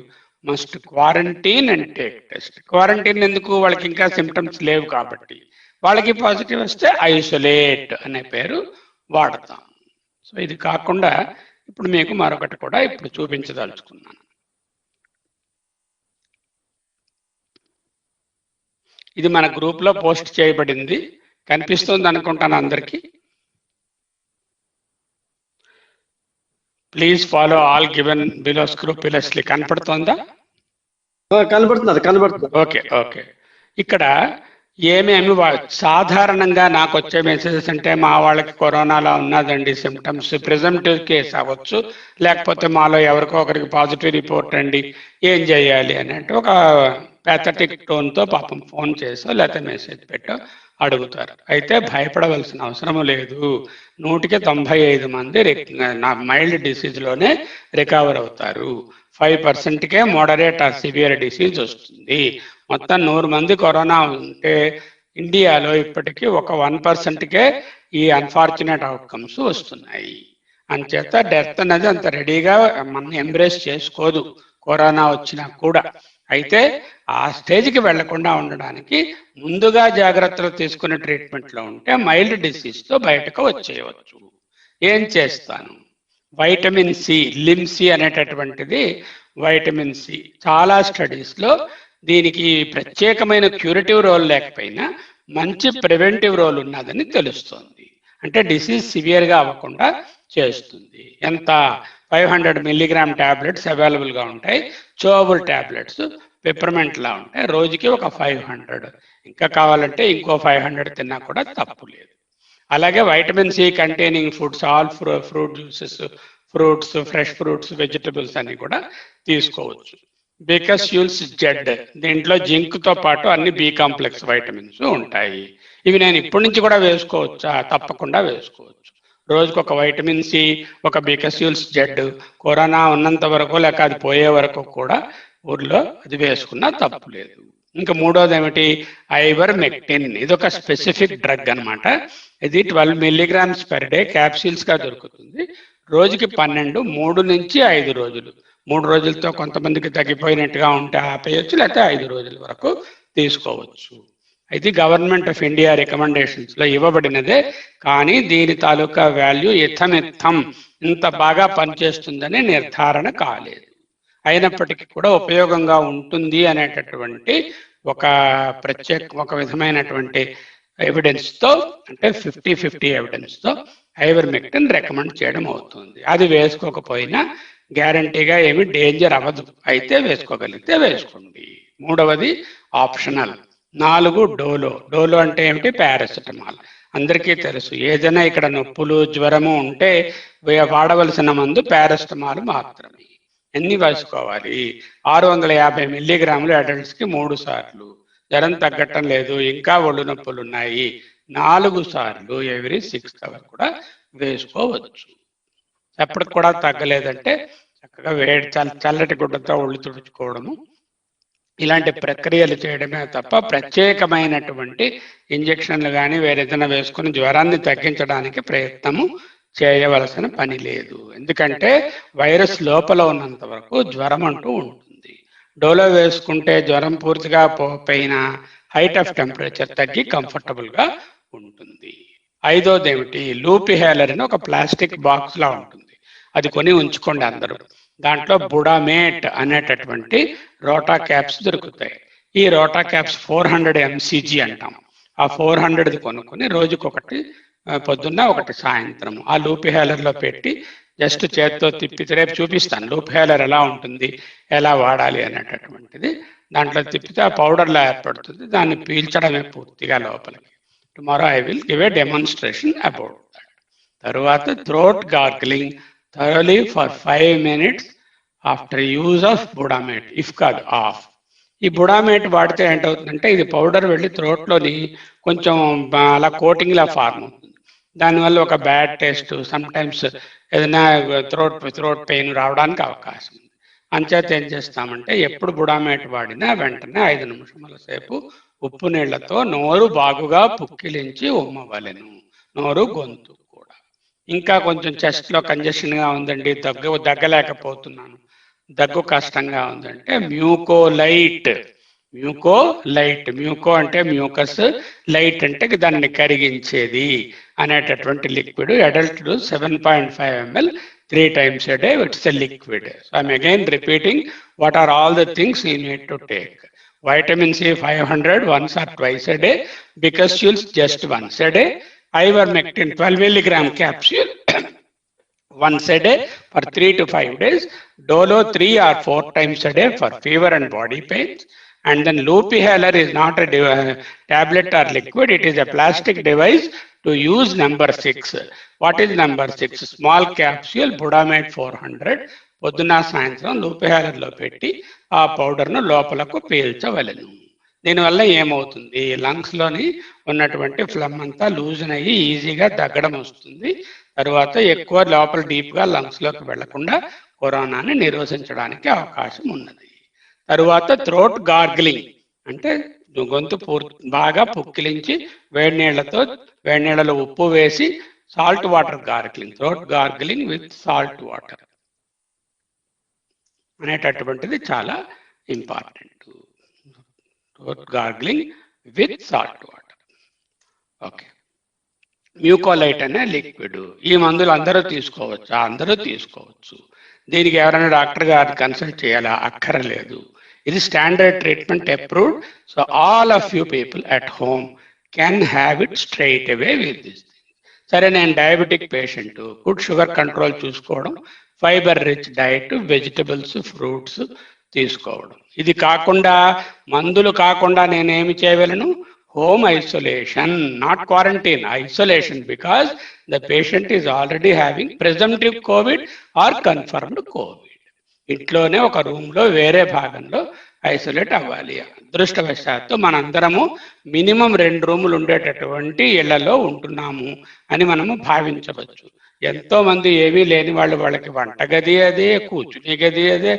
must quarantine and take test. Quarantine ఎందుకు? వాళ్ళకి ఇంకా సిమ్టమ్స్ లేవు కాబట్టి. వాళ్ళకి పాజిటివ్ వస్తే ఐసోలేట్ అనే పేరు వాడతాం. సో ఇది కాకుండా ఇప్పుడు మీకు మరొకటి కూడా ఇప్పుడు చూపించదలుచుకున్నాను. ఇది మన గ్రూప్లో పోస్ట్ చేయబడింది, కనిపిస్తుంది అనుకుంటాను అందరికీ. Please follow all given below scrupulously. కనపడుతోందా? కనబడుతుంది. ఓకే. ఇక్కడ ఏమేమి సాధారణంగా నాకు వచ్చే మెసేజెస్ అంటే, మా వాళ్ళకి కరోనాలో ఉన్నదండి సిమ్టమ్స్, ప్రిజంప్టివ్ కేస్ అవ్వచ్చు, లేకపోతే మాలో ఎవరికో ఒకరికి పాజిటివ్ రిపోర్ట్ అండి, ఏం చేయాలి అని అంటే ఒక ప్యాథటిక్ టోన్తో పాపం ఫోన్ చేసో లేకపోతే మెసేజ్ పెట్టో అడుగుతారు. అయితే భయపడవలసిన అవసరం లేదు. 195 మంది మైల్డ్ డిసీజ్లోనే రికవర్ అవుతారు. 5%కే మోడరేట్ ఆర్ సివియర్ డిసీజ్ వస్తుంది. మొత్తం 100 మంది కరోనా ఉంటే ఇండియాలో ఇప్పటికీ ఒక 1%కే ఈ అన్ఫార్చునేట్ అవుట్కమ్స్ వస్తున్నాయి. అంచేత డెత్ అనేది అంత రెడీగా మనం ఎంబ్రేస్ చేసుకోదు కరోనా వచ్చినా కూడా. అయితే ఆ స్టేజ్కి వెళ్లకుండా ఉండడానికి ముందుగా జాగ్రత్తలు తీసుకునే ట్రీట్మెంట్లో ఉంటే మైల్డ్ డిసీజ్తో బయటకు వచ్చేయవచ్చు. ఏం చేస్తాను? వైటమిన్ సి, లిమ్సి అనేటటువంటిది వైటమిన్ సి చాలా స్టడీస్లో దీనికి ప్రత్యేకమైన క్యూరేటివ్ రోల్ లేకపోయినా మంచి ప్రివెంటివ్ రోల్ ఉన్నదని తెలుస్తోంది. అంటే డిసీజ్ సివియర్గా అవ్వకుండా చేస్తుంది. ఎంత? 500 మిల్లీగ్రామ్ టాబ్లెట్స్ అవైలబుల్గా ఉంటాయి. చోవబుల్ టాబ్లెట్స్ పెప్పర్మెంట్లా ఉంటాయి. రోజుకి ఒక 500, ఇంకా కావాలంటే ఇంకో 500 తిన్నా కూడా తప్పు లేదు. అలాగే vitamin C containing foods, all fruit juices, fruits, fresh fruits, vegetables అన్ని కూడా తీసుకోవచ్చు. బీకాస్యూల్స్ జెడ్, దీంట్లో జింక్తో పాటు అన్ని బి కాంప్లెక్స్ వైటమిన్స్ ఉంటాయి. ఇవి నేను ఇప్పటి నుంచి కూడా వేసుకోవచ్చా? తప్పకుండా వేసుకోవచ్చు. రోజుకు ఒక వైటమిన్ సి, ఒక బీకాస్యూల్స్ జెడ్ కరోనా ఉన్నంత వరకు లేక అది పోయే వరకు కూడా ఊర్లో అది వేసుకున్నా తప్పు లేదు. ఇంకా మూడోది ఏమిటి? ఐవర్మెక్టిన్. ఇది ఒక స్పెసిఫిక్ డ్రగ్ అనమాట. ఇది 12 మిల్లీగ్రామ్స్ పర్ డే క్యాప్సూల్స్గా దొరుకుతుంది. రోజుకి 12, 3 నుంచి 5 రోజులు. 3 రోజులతో కొంతమందికి తగ్గిపోయినట్టుగా ఉంటే ఆపేయచ్చు, లేకపోతే 5 రోజుల వరకు తీసుకోవచ్చు. అయితే గవర్నమెంట్ ఆఫ్ ఇండియా రికమెండేషన్స్లో ఇవ్వబడినదే, కానీ దీని తాలూకా వాల్యూ ఇథమిథం ఇంత బాగా పనిచేస్తుందని నిర్ధారణ కాలేదు. అయినప్పటికీ కూడా ఉపయోగంగా ఉంటుంది అనేటటువంటి ఒక విధమైనటువంటి ఎవిడెన్స్తో, అంటే 50-50 ఎవిడెన్స్తో ఐవర్మెక్టిన్ రికమెండ్ చేయడం అవుతుంది. అది వేసుకోకపోయినా గ్యారంటీగా ఏమి డేంజర్ అవ్వదు. అయితే వేసుకోగలిగితే వేసుకోండి. మూడవది ఆప్షనల్. 4 డోలో. డోలో అంటే ఏమిటి? పారాసిటమాల్. అందరికీ తెలుసు. ఏదైనా ఇక్కడ నొప్పులు, జ్వరము ఉంటే వాడవలసిన మందు పారాసిటమాల్ మాత్రమే. ఎన్ని వేసుకోవాలి? 650 మిల్లీగ్రాములు అడల్ట్స్కి 3 సార్లు. జ్వరం తగ్గటం లేదు, ఇంకా ఒళ్ళు నొప్పులు ఉన్నాయి, 4 సార్లు ఎవ్రీ 6 hours కూడా వేసుకోవచ్చు. ఎప్పటికి కూడా తగ్గలేదంటే చక్కగా చల్లటి గుడ్డతో ఒళ్ళు తుడుచుకోవడము, ఇలాంటి ప్రక్రియలు చేయడమే తప్ప ప్రత్యేకమైనటువంటి ఇంజెక్షన్లు కానీ వేరేదైనా వేసుకుని జ్వరాన్ని తగ్గించడానికి ప్రయత్నము చేయవలసిన పని లేదు. ఎందుకంటే వైరస్ లోపల ఉన్నంత వరకు జ్వరం అంటూ ఉంటుంది. డోలో వేసుకుంటే జ్వరం పూర్తిగా పోయినా హైట్ ఆఫ్ టెంపరేచర్ తగ్గి కంఫర్టబుల్గా ఉంటుంది. ఐదోది ఏమిటి? లూపిహేలర్ అని ఒక ప్లాస్టిక్ బాక్స్ లా ఉంటుంది. అది కొని ఉంచుకోండి అందరూ. దాంట్లో బుడామేట్ అనేటటువంటి రోటా క్యాప్స్ దొరుకుతాయి. ఈ రోటా క్యాప్స్ 400 mcg అంటాం. ఆ 400 కొనుక్కొని రోజుకొకటి పొద్దున్న ఒకటి సాయంత్రం ఆ లూపిహేలర్లో పెట్టి జస్ట్ చేత్తో తిప్పితే, రేపు చూపిస్తాను లూపిహేలర్ ఎలా ఉంటుంది, ఎలా వాడాలి అనేటటువంటిది. దాంట్లో తిప్పితే ఆ పౌడర్లా ఏర్పడుతుంది. దాన్ని పీల్చడమే పూర్తిగా లోపలికి. Tomorrow I will give a demonstration about that. తరువాత throat gargling thoroughly for 5 minutes after use of Budamate, if కాదు ఆఫ్. ఈ బుడామేట్ వాడితే ఏంటవుతుందంటే ఇది పౌడర్ వెళ్ళి థ్రోట్లోని కొంచెం అలా కోటింగ్లా ఫార్మ్ అవుతుంది. దానివల్ల ఒక బ్యాడ్ టేస్ట్, సమ్ టైమ్స్ ఏదైనా థ్రోట్ పెయిన్ రావడానికి అవకాశం ఉంది. అంచేత ఏం చేస్తామంటే ఎప్పుడు బుడామేట్ వాడినా వెంటనే 5 నిమిషముల సేపు ఉప్పు నీళ్లతో నోరు బాగుగా పుక్కిలించి ఉమ్మవలెను, నోరు గొంతు. ఇంకా కొంచెం చెస్ట్లో కంజెషన్గా ఉందండి, దగ్గలేకపోతున్నాను, దగ్గు కష్టంగా ఉందంటే మ్యూకోలైట్. మ్యూకో అంటే మ్యూకస్, లైట్ అంటే దాన్ని కరిగించేది అనేటటువంటి liquid. Adult 7.5 ml 3 times a day. It's a liquid. So I'm again repeating what are all the things you need to take. Vitamin C 500 once or twice a day, Bicassules just once a day, Ivermectin 12 milligram capsule once a day for 3 to 5 days, Dolo 3 or 4 times a day for fever and body pains, and then Loopihaler is not a tablet or liquid, it is a plastic device to use number 6. What is number 6? Small capsule Budamate 400 పొద్దున్న సాయంత్రం లూపిహాలర్లో పెట్టి ఆ పౌడర్ను లోపలకు పీల్చవలెను. దీనివల్ల ఏమవుతుంది, లంగ్స్లోని ఉన్నటువంటి ఫ్లమ్ అంతా లూజన్ అయ్యి ఈజీగా తగ్గడం వస్తుంది. తరువాత ఎక్కువ లోపల డీప్గా లంగ్స్లోకి వెళ్లకుండా కరోనాని నిరోధించడానికి అవకాశం ఉన్నది. తరువాత థ్రోట్ గార్గిలింగ్ అంటే గొంతు బాగా పుక్కిలించి వేడి నీళ్ళలో ఉప్పు వేసి salt water gargling, throat gargling with salt water అనేటటువంటిది చాలా important. Throat gargling with salt water. Okay. Mucolite అనే లిక్విడ్, ఈ మందులు అందరూ తీసుకోవచ్చా? అందరూ తీసుకోవచ్చు. దీనికి ఎవరైనా డాక్టర్ గారిని కన్సల్ట్ చేయాలా? అక్కర్లేదు. ఇది standard treatment approved. So all of you people at home can have it straight away with this. సరే, నేను diabetic patient, good sugar control చూసుకోవడం, fibre rich diet, vegetables, fruits తీసుకోవడం. ఇది కాకుండా మందులు కాకుండా నేనేమి చేయగలను? home isolation, not quarantine, isolation, because the patient is already having presumptive COVID or confirmed COVID. ఇంట్లోనే ఒక రూమ్లో వేరే భాగంలో ఐసోలేట్ అవ్వాలి. అదృష్టవశాత్తు మనందరము మినిమం 2 రూములు ఉండేటటువంటి ఇళ్లలో ఉంటున్నాము అని మనము భావించవచ్చు. ఎంతో మంది ఏమీ లేని వాళ్ళకి వంటగది అదే, కూర్చునే గది అదే,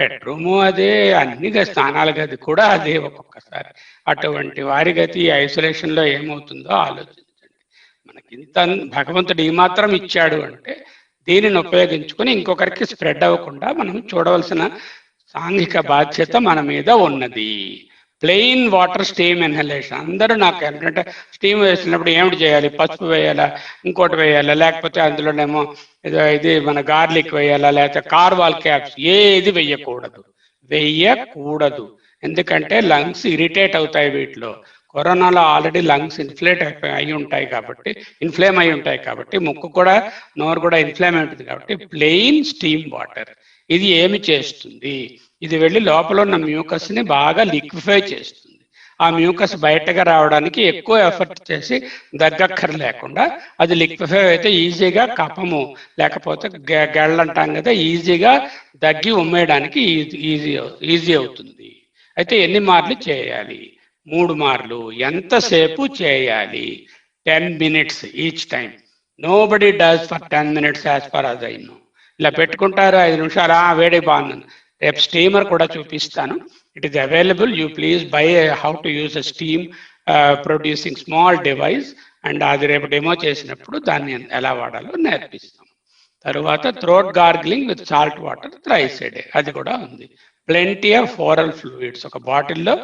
బెడ్రూము అదే, అన్ని స్నానాల గది కూడా అదే ఒక్కొక్కసారి. అటువంటి వారి గతి ఐసోలేషన్లో ఏమవుతుందో ఆలోచించండి. మనకింత భగవంతుడు ఈ మాత్రం ఇచ్చాడు అంటే దీనిని ఉపయోగించుకొని ఇంకొకరికి స్ప్రెడ్ అవ్వకుండా మనం చూడవలసిన సాంఘిక బాధ్యత మన మీద ఉన్నది. Plain water steam inhalation. అందరూ నాకు ఏంటంటే స్టీమ్ వేసినప్పుడు ఏమిటి చేయాలి? పసుపు వేయాలా, ఇంకోటి వేయాలా, లేకపోతే అందులోనేమో ఇది మన గార్లిక్ వేయాలా, లేకపోతే కార్వాల్ క్యాప్స్, ఏది వెయ్యకూడదు. ఎందుకంటే లంగ్స్ ఇరిటేట్ అవుతాయి వీటిలో. కరోనాలో ఆల్రెడీ లంగ్స్ ఇన్ఫ్లేమ్ అయి ఉంటాయి కాబట్టి ముక్కు కూడా, నోరు కూడా ఇన్ఫ్లేమ్ ఉంటుంది కాబట్టి ప్లెయిన్ స్టీమ్ వాటర్. ఇది ఏమి చేస్తుంది? ఇది వెళ్ళి లోపల ఉన్న మ్యూకస్ ని బాగా లిక్విఫై చేస్తుంది. ఆ మ్యూకస్ బయటగా రావడానికి ఎక్కువ ఎఫర్ట్ చేసి దగ్గక్కర లేకుండా అది లిక్విఫై అయితే ఈజీగా కఫము లేకపోతే గెళ్ళంటాం కదా, ఈజీగా దగ్గి ఉమ్మేయడానికి ఈజీ అవుతుంది. అయితే ఎన్ని మార్లు చేయాలి? 3 మార్లు. ఎంతసేపు చేయాలి? 10 minutes each time. Nobody does for 10 minutes as far as I know. ఇలా పెట్టుకుంటారు 5 నిమిషాలు, వేడి బాగుంది. రేపు స్టీమర్ కూడా చూపిస్తాను. It is available. You please by how to use a steam producing small device, and అది రేపు డెమో చేసినప్పుడు దాన్ని ఎలా వాడాలో నేర్పిస్తాం. తరువాత throat gargling with salt water thrice a day, అది కూడా ఉంది. ప్లెంటీ ఆఫ్ ఓరల్ ఫ్లూయిడ్స్, ఒక బాటిల్లో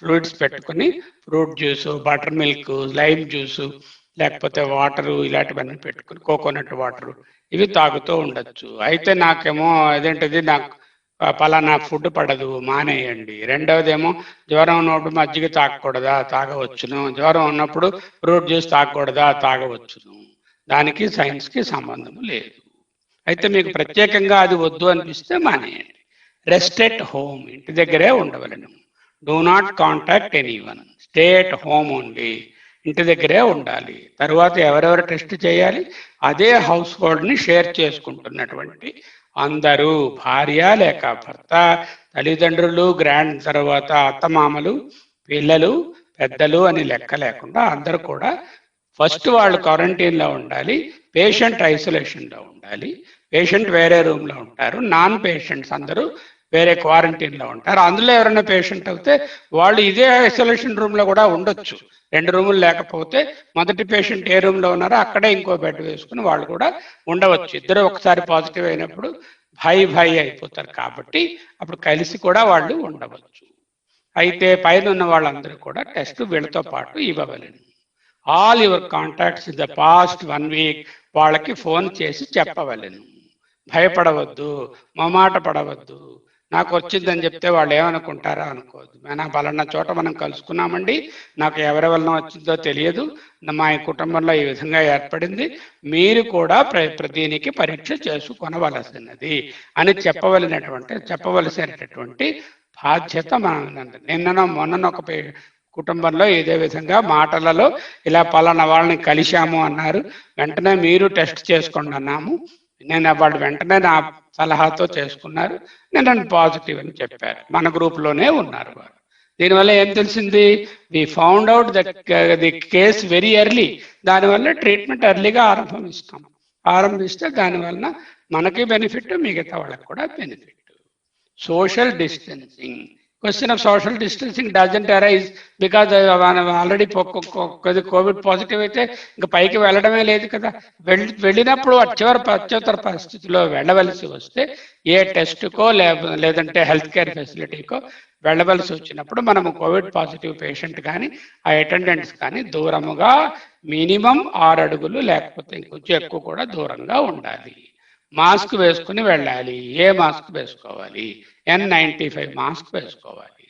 ఫ్లూయిడ్స్ పెట్టుకుని fruit juice, butter milk, lime juice, లేకపోతే వాటరు, ఇలాంటివన్నీ పెట్టుకుని, కోకోనట్ వాటరు, ఇవి తాగుతూ ఉండొచ్చు. అయితే నాకేమో అదేంటిది, నాకు పలానా ఫుడ్ పడదు, మానేయండి. రెండవదేమో జ్వరం ఉన్నప్పుడు మజ్జిగ తాగకూడదా? తాగవచ్చును. జ్వరం ఉన్నప్పుడు ఫ్రూట్ జ్యూస్ తాగకూడదా? తాగవచ్చును. దానికి సైన్స్కి సంబంధం లేదు. అయితే మీకు ప్రత్యేకంగా అది వద్దు అనిపిస్తే మానేయండి. రెస్ట్ ఎట్ హోమ్, ఇంటి దగ్గరే ఉండవలను. Do not contact anyone, stay at home only, ఇంటి దగ్గరే ఉండాలి. తరువాత ఎవరెవరు టెస్ట్ చేయాలి? అదే హౌస్ హోల్డ్ని షేర్ చేసుకుంటున్నటువంటి అందరూ, భార్య లేక భర్త, తల్లిదండ్రులు, తర్వాత అత్తమామలు, పిల్లలు, పెద్దలు అని లెక్క లేకుండా అందరూ కూడా ఫస్ట్ వాళ్ళు క్వారంటైన్లో ఉండాలి. పేషెంట్ ఐసోలేషన్లో ఉండాలి. పేషెంట్ వేరే రూమ్లో ఉంటారు. నాన్ పేషెంట్స్ అందరూ వేరే క్వారంటైన్లో ఉంటారు. అందులో ఎవరైనా పేషెంట్ అయితే వాళ్ళు ఇదే ఐసోలేషన్ రూమ్లో కూడా ఉండొచ్చు. 2 రూములు లేకపోతే మొదటి పేషెంట్ ఏ రూమ్లో ఉన్నారో అక్కడే ఇంకో బెడ్ వేసుకుని వాళ్ళు కూడా ఉండవచ్చు. ఇద్దరు ఒకసారి పాజిటివ్ అయినప్పుడు భయ అయిపోతారు కాబట్టి అప్పుడు కలిసి కూడా వాళ్ళు ఉండవచ్చు. అయితే పైన ఉన్న వాళ్ళందరూ కూడా టెస్ట్ వీళ్ళతో పాటు ఇవ్వవలెను. All your contacts in the past 1 week వాళ్ళకి ఫోన్ చేసి చెప్పవలెను. భయపడవద్దు, మొమాట పడవద్దు. నాకు వచ్చిందని చెప్తే వాళ్ళు ఏమనుకుంటారో అనుకోవద్దు. నా పలానా చోట మనం కలుసుకున్నామండి, నాకు ఎవరి వలన వచ్చిందో తెలియదు, మా కుటుంబంలో ఈ విధంగా ఏర్పడింది, మీరు కూడా దీనికి పరీక్ష చేసుకొనవలసినది అని చెప్పవలసినటువంటి బాధ్యత మన. మొన్న ఒక కుటుంబంలో ఇదే విధంగా మాటలలో ఇలా పలానా వాళ్ళని కలిశాము అన్నారు. వెంటనే మీరు టెస్ట్ చేసుకోండి అన్నాము. నేను వాళ్ళు వెంటనే నా సలహాతో చేసుకున్నారు, నేను పాజిటివ్ అని చెప్పారు. మన గ్రూప్లోనే ఉన్నారు వారు. దీనివల్ల ఏం తెలిసింది? We found out the case very early. దానివల్ల ట్రీట్మెంట్ ఎర్లీగా ఆరంభిస్తే దానివల్ల మనకి బెనిఫిట్, మిగతా వాళ్ళకి కూడా benefit. Social distancing. Question of social distancing doesn't arise because already covid positive అయితే ఇంకా పైకి వెళ్ళడమే లేదు కదా. వెళ్ళినప్పుడు అత్యవసర పరిస్థితిలో వెళ్ళవలసి వస్తే ఏ టెస్ట్కో లేదంటే హెల్త్ కేర్ ఫెసిలిటీకో వెళ్ళవలసి వచ్చినప్పుడు మనము కోవిడ్ పాజిటివ్ పేషెంట్ కానీ ఆ అటెండెంట్స్ కానీ దూరముగా మినిమం 6 అడుగులు లేకపోతే ఇంకొంచెం ఎక్కువ కూడా దూరంగా ఉండాలి. మాస్క్ వేసుకుని వెళ్ళాలి. ఏ మాస్క్ వేసుకోవాలి? N95 మాస్క్ వేసుకోవాలి.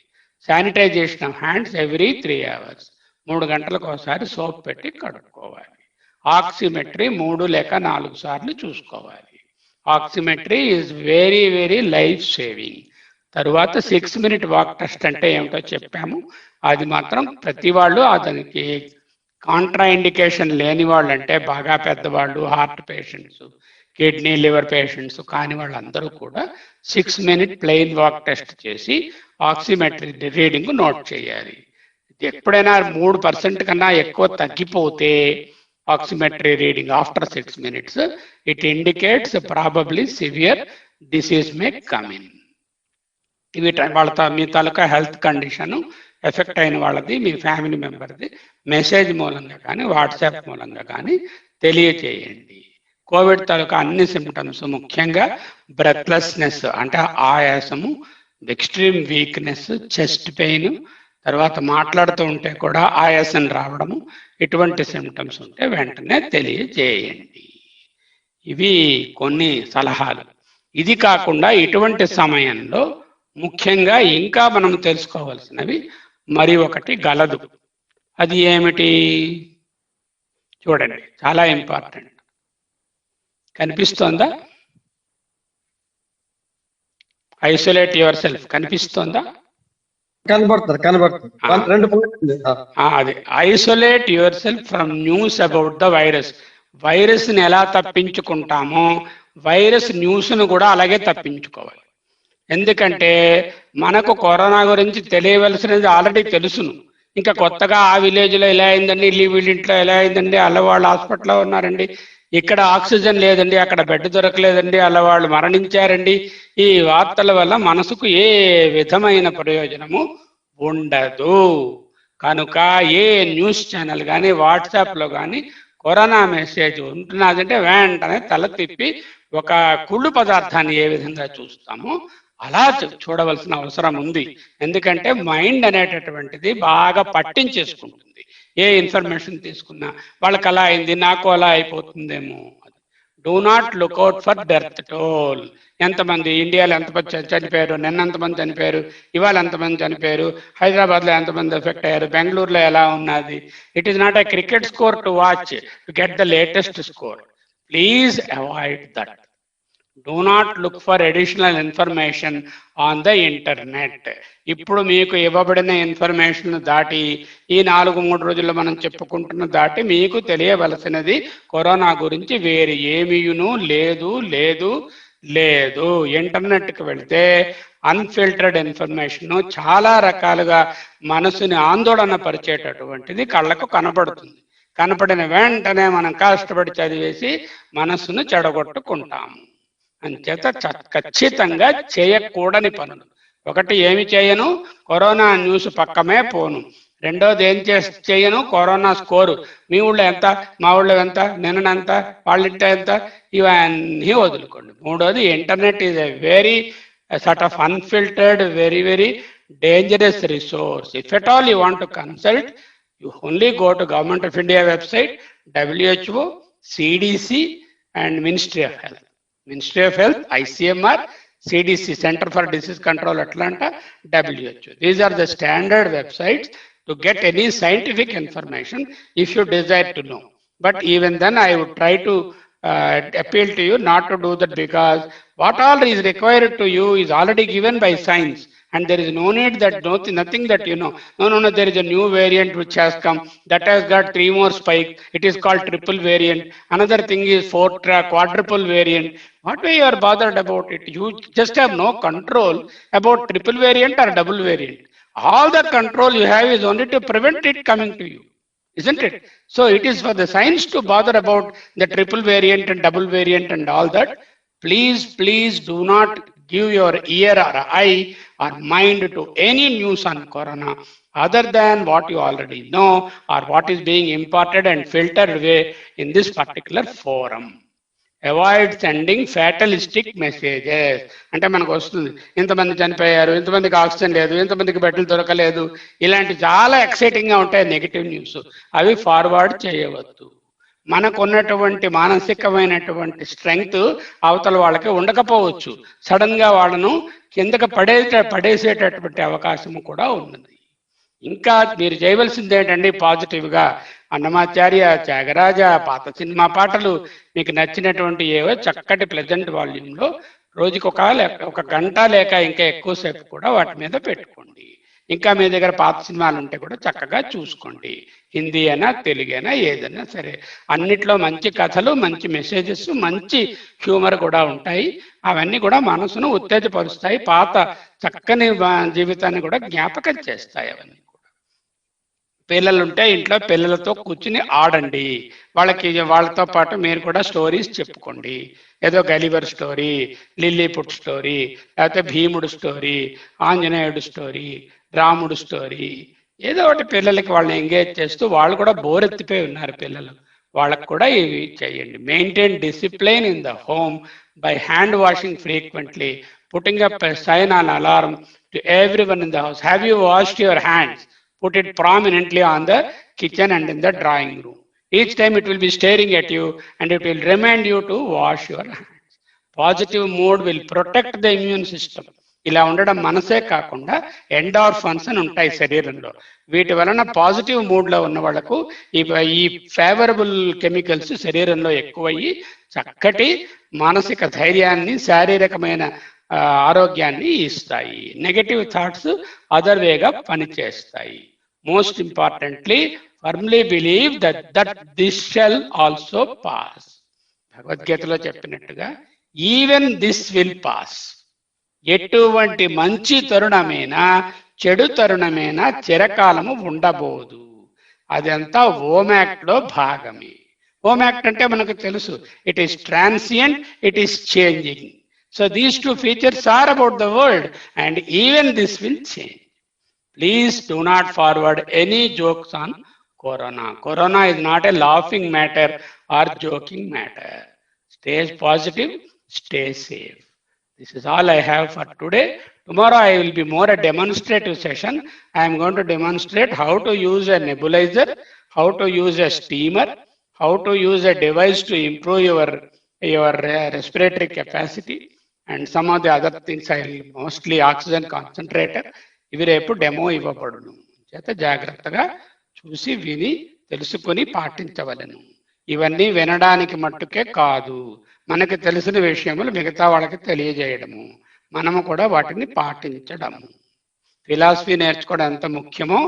Sanitization of hands every 3 hours. 3 గంటలకు ఒకసారి సోప్ పెట్టి కడుక్కోవాలి. ఆక్సిమెట్రీ 3 లేక 4 సార్లు చూసుకోవాలి. Oximetry is very very life saving. తరువాత 6 minute వాక్ టెస్ట్ అంటే ఏమిటో చెప్పాము. అది మాత్రం ప్రతి వాళ్ళు దానికి కాంట్రా ఇండికేషన్ లేని వాళ్ళు, అంటే బాగా పెద్దవాళ్ళు, heart patients, kidney liver patients కాని వాళ్ళందరూ కూడా 6 minute ప్లెయిన్ వాక్ టెస్ట్ చేసి ఆక్సిమెట్రీ రీడింగ్ నోట్ చేయాలి. ఎప్పుడైనా 3% కన్నా ఎక్కువ తగ్గిపోతే oximetry reading after 6 minutes, it indicates probably severe disease may come in. ఇవి మీ తాలూకా హెల్త్ కండిషన్ ఎఫెక్ట్ అయిన వాళ్ళది, మీ ఫ్యామిలీ మెంబర్ది మెసేజ్ మూలంగా కానీ వాట్సాప్ మూలంగా కానీ తెలియచేయండి. కోవిడ్ తాలూకా అన్ని సిమ్టమ్స్, ముఖ్యంగా బ్రెత్లెస్నెస్ అంటే ఆయాసము, ఎక్స్ట్రీమ్ వీక్నెస్, చెస్ట్ పెయిన్, తర్వాత మాట్లాడుతూ ఉంటే కూడా ఆయాసం రావడము, ఇటువంటి సిమ్టమ్స్ ఉంటే వెంటనే తెలియజేయండి. ఇవి కొన్ని సలహాలు. ఇది కాకుండా ఇటువంటి సమయంలో ముఖ్యంగా ఇంకా మనం తెలుసుకోవాల్సినవి మరి ఒకటి గలదు. అది ఏమిటి చూడండి, చాలా ఇంపార్టెంట్. కనిపిస్తోందా? ఐసోలేట్ యువర్ సెల్ఫ్ కనిపిస్తోందా? అది isolate yourself from news about the virus. Virus ని ఎలా తప్పించుకుంటామో వైరస్ న్యూస్ ను కూడా అలాగే తప్పించుకోవాలి. ఎందుకంటే మనకు కరోనా గురించి తెలియవలసినది ఆల్రెడీ తెలుసును. ఇంకా కొత్తగా ఆ విలేజ్ లో ఇలా అయిందండి, వీళ్ళింట్లో ఎలా అయిందండి, అలా వాళ్ళు హాస్పిటల్లో ఉన్నారండి, ఇక్కడ ఆక్సిజన్ లేదండి, అక్కడ బెడ్ దొరకలేదండి, అలా వాళ్ళు మరణించారండి, ఈ వార్తల వల్ల మనసుకు ఏ విధమైన ప్రయోజనము ఉండదు. కనుక ఏ న్యూస్ ఛానల్ కానీ వాట్సాప్లో కానీ కరోనా మెసేజ్ ఉంటున్నదంటే వెంటనే తల తిప్పి ఒక కుళ్ళు పదార్థాన్ని ఏ విధంగా చూస్తామో అలా చూడవలసిన అవసరం ఉంది. ఎందుకంటే మైండ్ అనేటటువంటిది బాగా పట్టించేసుకుంటుంది. ఏ ఇన్ఫర్మేషన్ తీసుకున్నా వాళ్ళకి అలా అయింది, నాకు అలా అయిపోతుందేమో. Do not look out for death toll. ఎంతమంది ఇండియాలో ఎంతమంది చనిపోయారు, నిన్న ఎంతమంది చనిపోయారు, ఇవాళ ఎంతమంది చనిపోయారు, హైదరాబాద్లో ఎంతమంది ఎఫెక్ట్ అయ్యారు, బెంగళూరులో ఎలా ఉన్నది. It is not a cricket score to watch to get the latest score. Please avoid that. Do not look for additional information on the internet. ఇప్పుడు మీకు ఇవ్వబడిన ఇన్ఫర్మేషన్ దాటి ఈ 4-3 రోజుల్లో మనం చెప్పుకుంటున్న దాటి మీకు తెలియవలసినది కరోనా గురించి వేరు ఏమీయును లేదు లేదు లేదు. ఇంటర్నెట్కి వెళితే అన్ఫిల్టర్డ్ ఇన్ఫర్మేషన్ చాలా రకాలుగా మనసుని ఆందోళన పరిచేటటువంటిది కళ్ళకు కనపడుతుంది. కనపడిన వెంటనే మనం కష్టపడి చదివేసి మనసును చెడగొట్టుకుంటాము. అంచేత ఖచ్చితంగా చేయకూడని పనులు. ఒకటి, ఏమి చేయను, కరోనా న్యూస్ పక్కమే పోను. రెండోది, ఏం చేయను, కరోనా స్కోరు మీ ఊళ్ళో ఎంత, మా ఊళ్ళో ఎంత, నిన్నంత, వాళ్ళింట ఎంత, ఇవన్నీ వదులుకోండి. మూడోది, internet is a very sort of unfiltered, very very dangerous resource. If at all you want to consult, you only go to Government of India website, WHO, CDC and Ministry of Health. Ministry of Health, ICMR, CDC, Center for Disease Control, Atlanta, WHO. These are the standard websites to get any scientific information if you desire to know. But even then I would try to appeal to you not to do that, because what all is required to you is already given by science. and there is no need that nothing that no, there is a new variant which has come that has got 3 more spike. It is called triple variant. Another thing is quadruple variant. What way you are bothered about it? You just have no control about triple variant or double variant. All the control you have is only to prevent it coming to you, isn't it? So it is for the science to bother about the triple variant and double variant and all that. Please do not give your ear or eye or mind to any news on corona other than what you already know or what is being imparted and filtered away in this particular forum. Avoid sending fatalistic messages. అంటే మనకు వస్తుంది ఇంతమంది చనిపోయారు, ఇంతమందికి ఆక్సిజన్ లేదు, ఇంతమందికి బెడ్లు దొరకలేదు, ఇలాంటి చాలా ఎక్సైటింగ్గా ఉంటాయి నెగిటివ్ న్యూస్. అవి ఫార్వర్డ్ చేయవద్దు. మనకున్నటువంటి మానసికమైనటువంటి స్ట్రెంగ్త్ అవతల వాళ్ళకి ఉండకపోవచ్చు. సడన్ గా వాళ్ళను కిందకి పడేసేటటువంటి అవకాశం కూడా ఉన్నది. ఇంకా మీరు చేయవలసింది ఏంటండి, పాజిటివ్గా అన్నమాచార్య, త్యాగరాజ, పాత సినిమా పాటలు, మీకు నచ్చినటువంటి ఏవో చక్కటి ప్లెజెంట్ వాల్యూమ్లో రోజుకి ఒక గంట లేక ఇంకా ఎక్కువసేపు కూడా వాటి మీద పెట్టుకోండి. ఇంకా మీ దగ్గర పాత సినిమాలు ఉంటే కూడా చక్కగా చూసుకోండి. హిందీ అయినా తెలుగు అయినా ఏదైనా సరే, అన్నిట్లో మంచి కథలు, మంచి మెసేజెస్, మంచి హ్యూమర్ కూడా ఉంటాయి. అవన్నీ కూడా మనసును ఉత్తేజపరుస్తాయి, పాత చక్కని జీవితాన్ని కూడా జ్ఞాపకం చేస్తాయి. అవన్నీ పిల్లలు ఉంటే ఇంట్లో పిల్లలతో కూర్చుని ఆడండి. వాళ్ళతో పాటు మీరు కూడా స్టోరీస్ చెప్పుకోండి. ఏదో గలివర్ స్టోరీ, లిల్లీపుట్ స్టోరీ, లేకపోతే భీముడు స్టోరీ, ఆంజనేయుడు స్టోరీ, రాముడు స్టోరీ, ఏదో ఒకటి పిల్లలకి వాళ్ళని ఎంగేజ్ చేస్తూ, వాళ్ళు కూడా బోరెత్తిపోయి ఉన్నారు పిల్లలు, వాళ్ళకు కూడా ఇవి చేయండి. Maintain discipline in the home by hand washing frequently, putting up a sign on alarm to everyone in the house. Have you washed your hands? Put it prominently on the kitchen and in the drawing room. Each time it will be staring at you and it will remind you to wash your hands. Positive mood will protect the immune system. ఇలా ఉండడం మనసే కాకుండా ఎండార్ఫన్స్ అని ఉంటాయి శరీరంలో. వీటి వలన పాజిటివ్ మూడ్లో ఉన్న వాళ్ళకు ఈ ఫేవరబుల్ కెమికల్స్ శరీరంలో ఎక్కువయ్యి చక్కటి మానసిక ధైర్యాన్ని, శారీరకమైన ఆరోగ్యాన్ని ఇస్తాయి. నెగటివ్ థాట్స్ అదర్ వేగా పనిచేస్తాయి. Most importantly, firmly believe that this shall also pass. భగవద్గీతలో చెప్పినట్టుగా ఈవెన్ దిస్ విల్ పాస్. ఎటువంటి మంచి తరుణమైనా చెడు తరుణమైనా చిరకాలము ఉండబోదు. అదంతా ఓమాక్ట్ లో భాగమే. ఓమాక్ట్ అంటే మనకు తెలుసు, it is transient, it is changing. So these two features are about the world and even this will change. Please do not forward any jokes on corona. Corona is not a laughing matter or joking matter. Stay positive, stay safe. This is all I have for today. Tomorrow I will be more a demonstrative session. I am going to demonstrate how to use a nebulizer, how to use a steamer, how to use a device to improve your respiratory capacity. And some of the other things I will mostly oxygen concentrator. ఇవి రేపు డెమో ఇవ్వబడును. చేత జాగ్రత్తగా చూసి విని తెలుసుకొని పాటించవలను. ఇవన్నీ వినడానికి మట్టుకే కాదు, మనకి తెలిసిన విషయములు మిగతా వాళ్ళకి తెలియజేయడము, మనము కూడా వాటిని పాటించడము. ఫిలాసఫీ నేర్చుకోవడం ఎంత ముఖ్యమో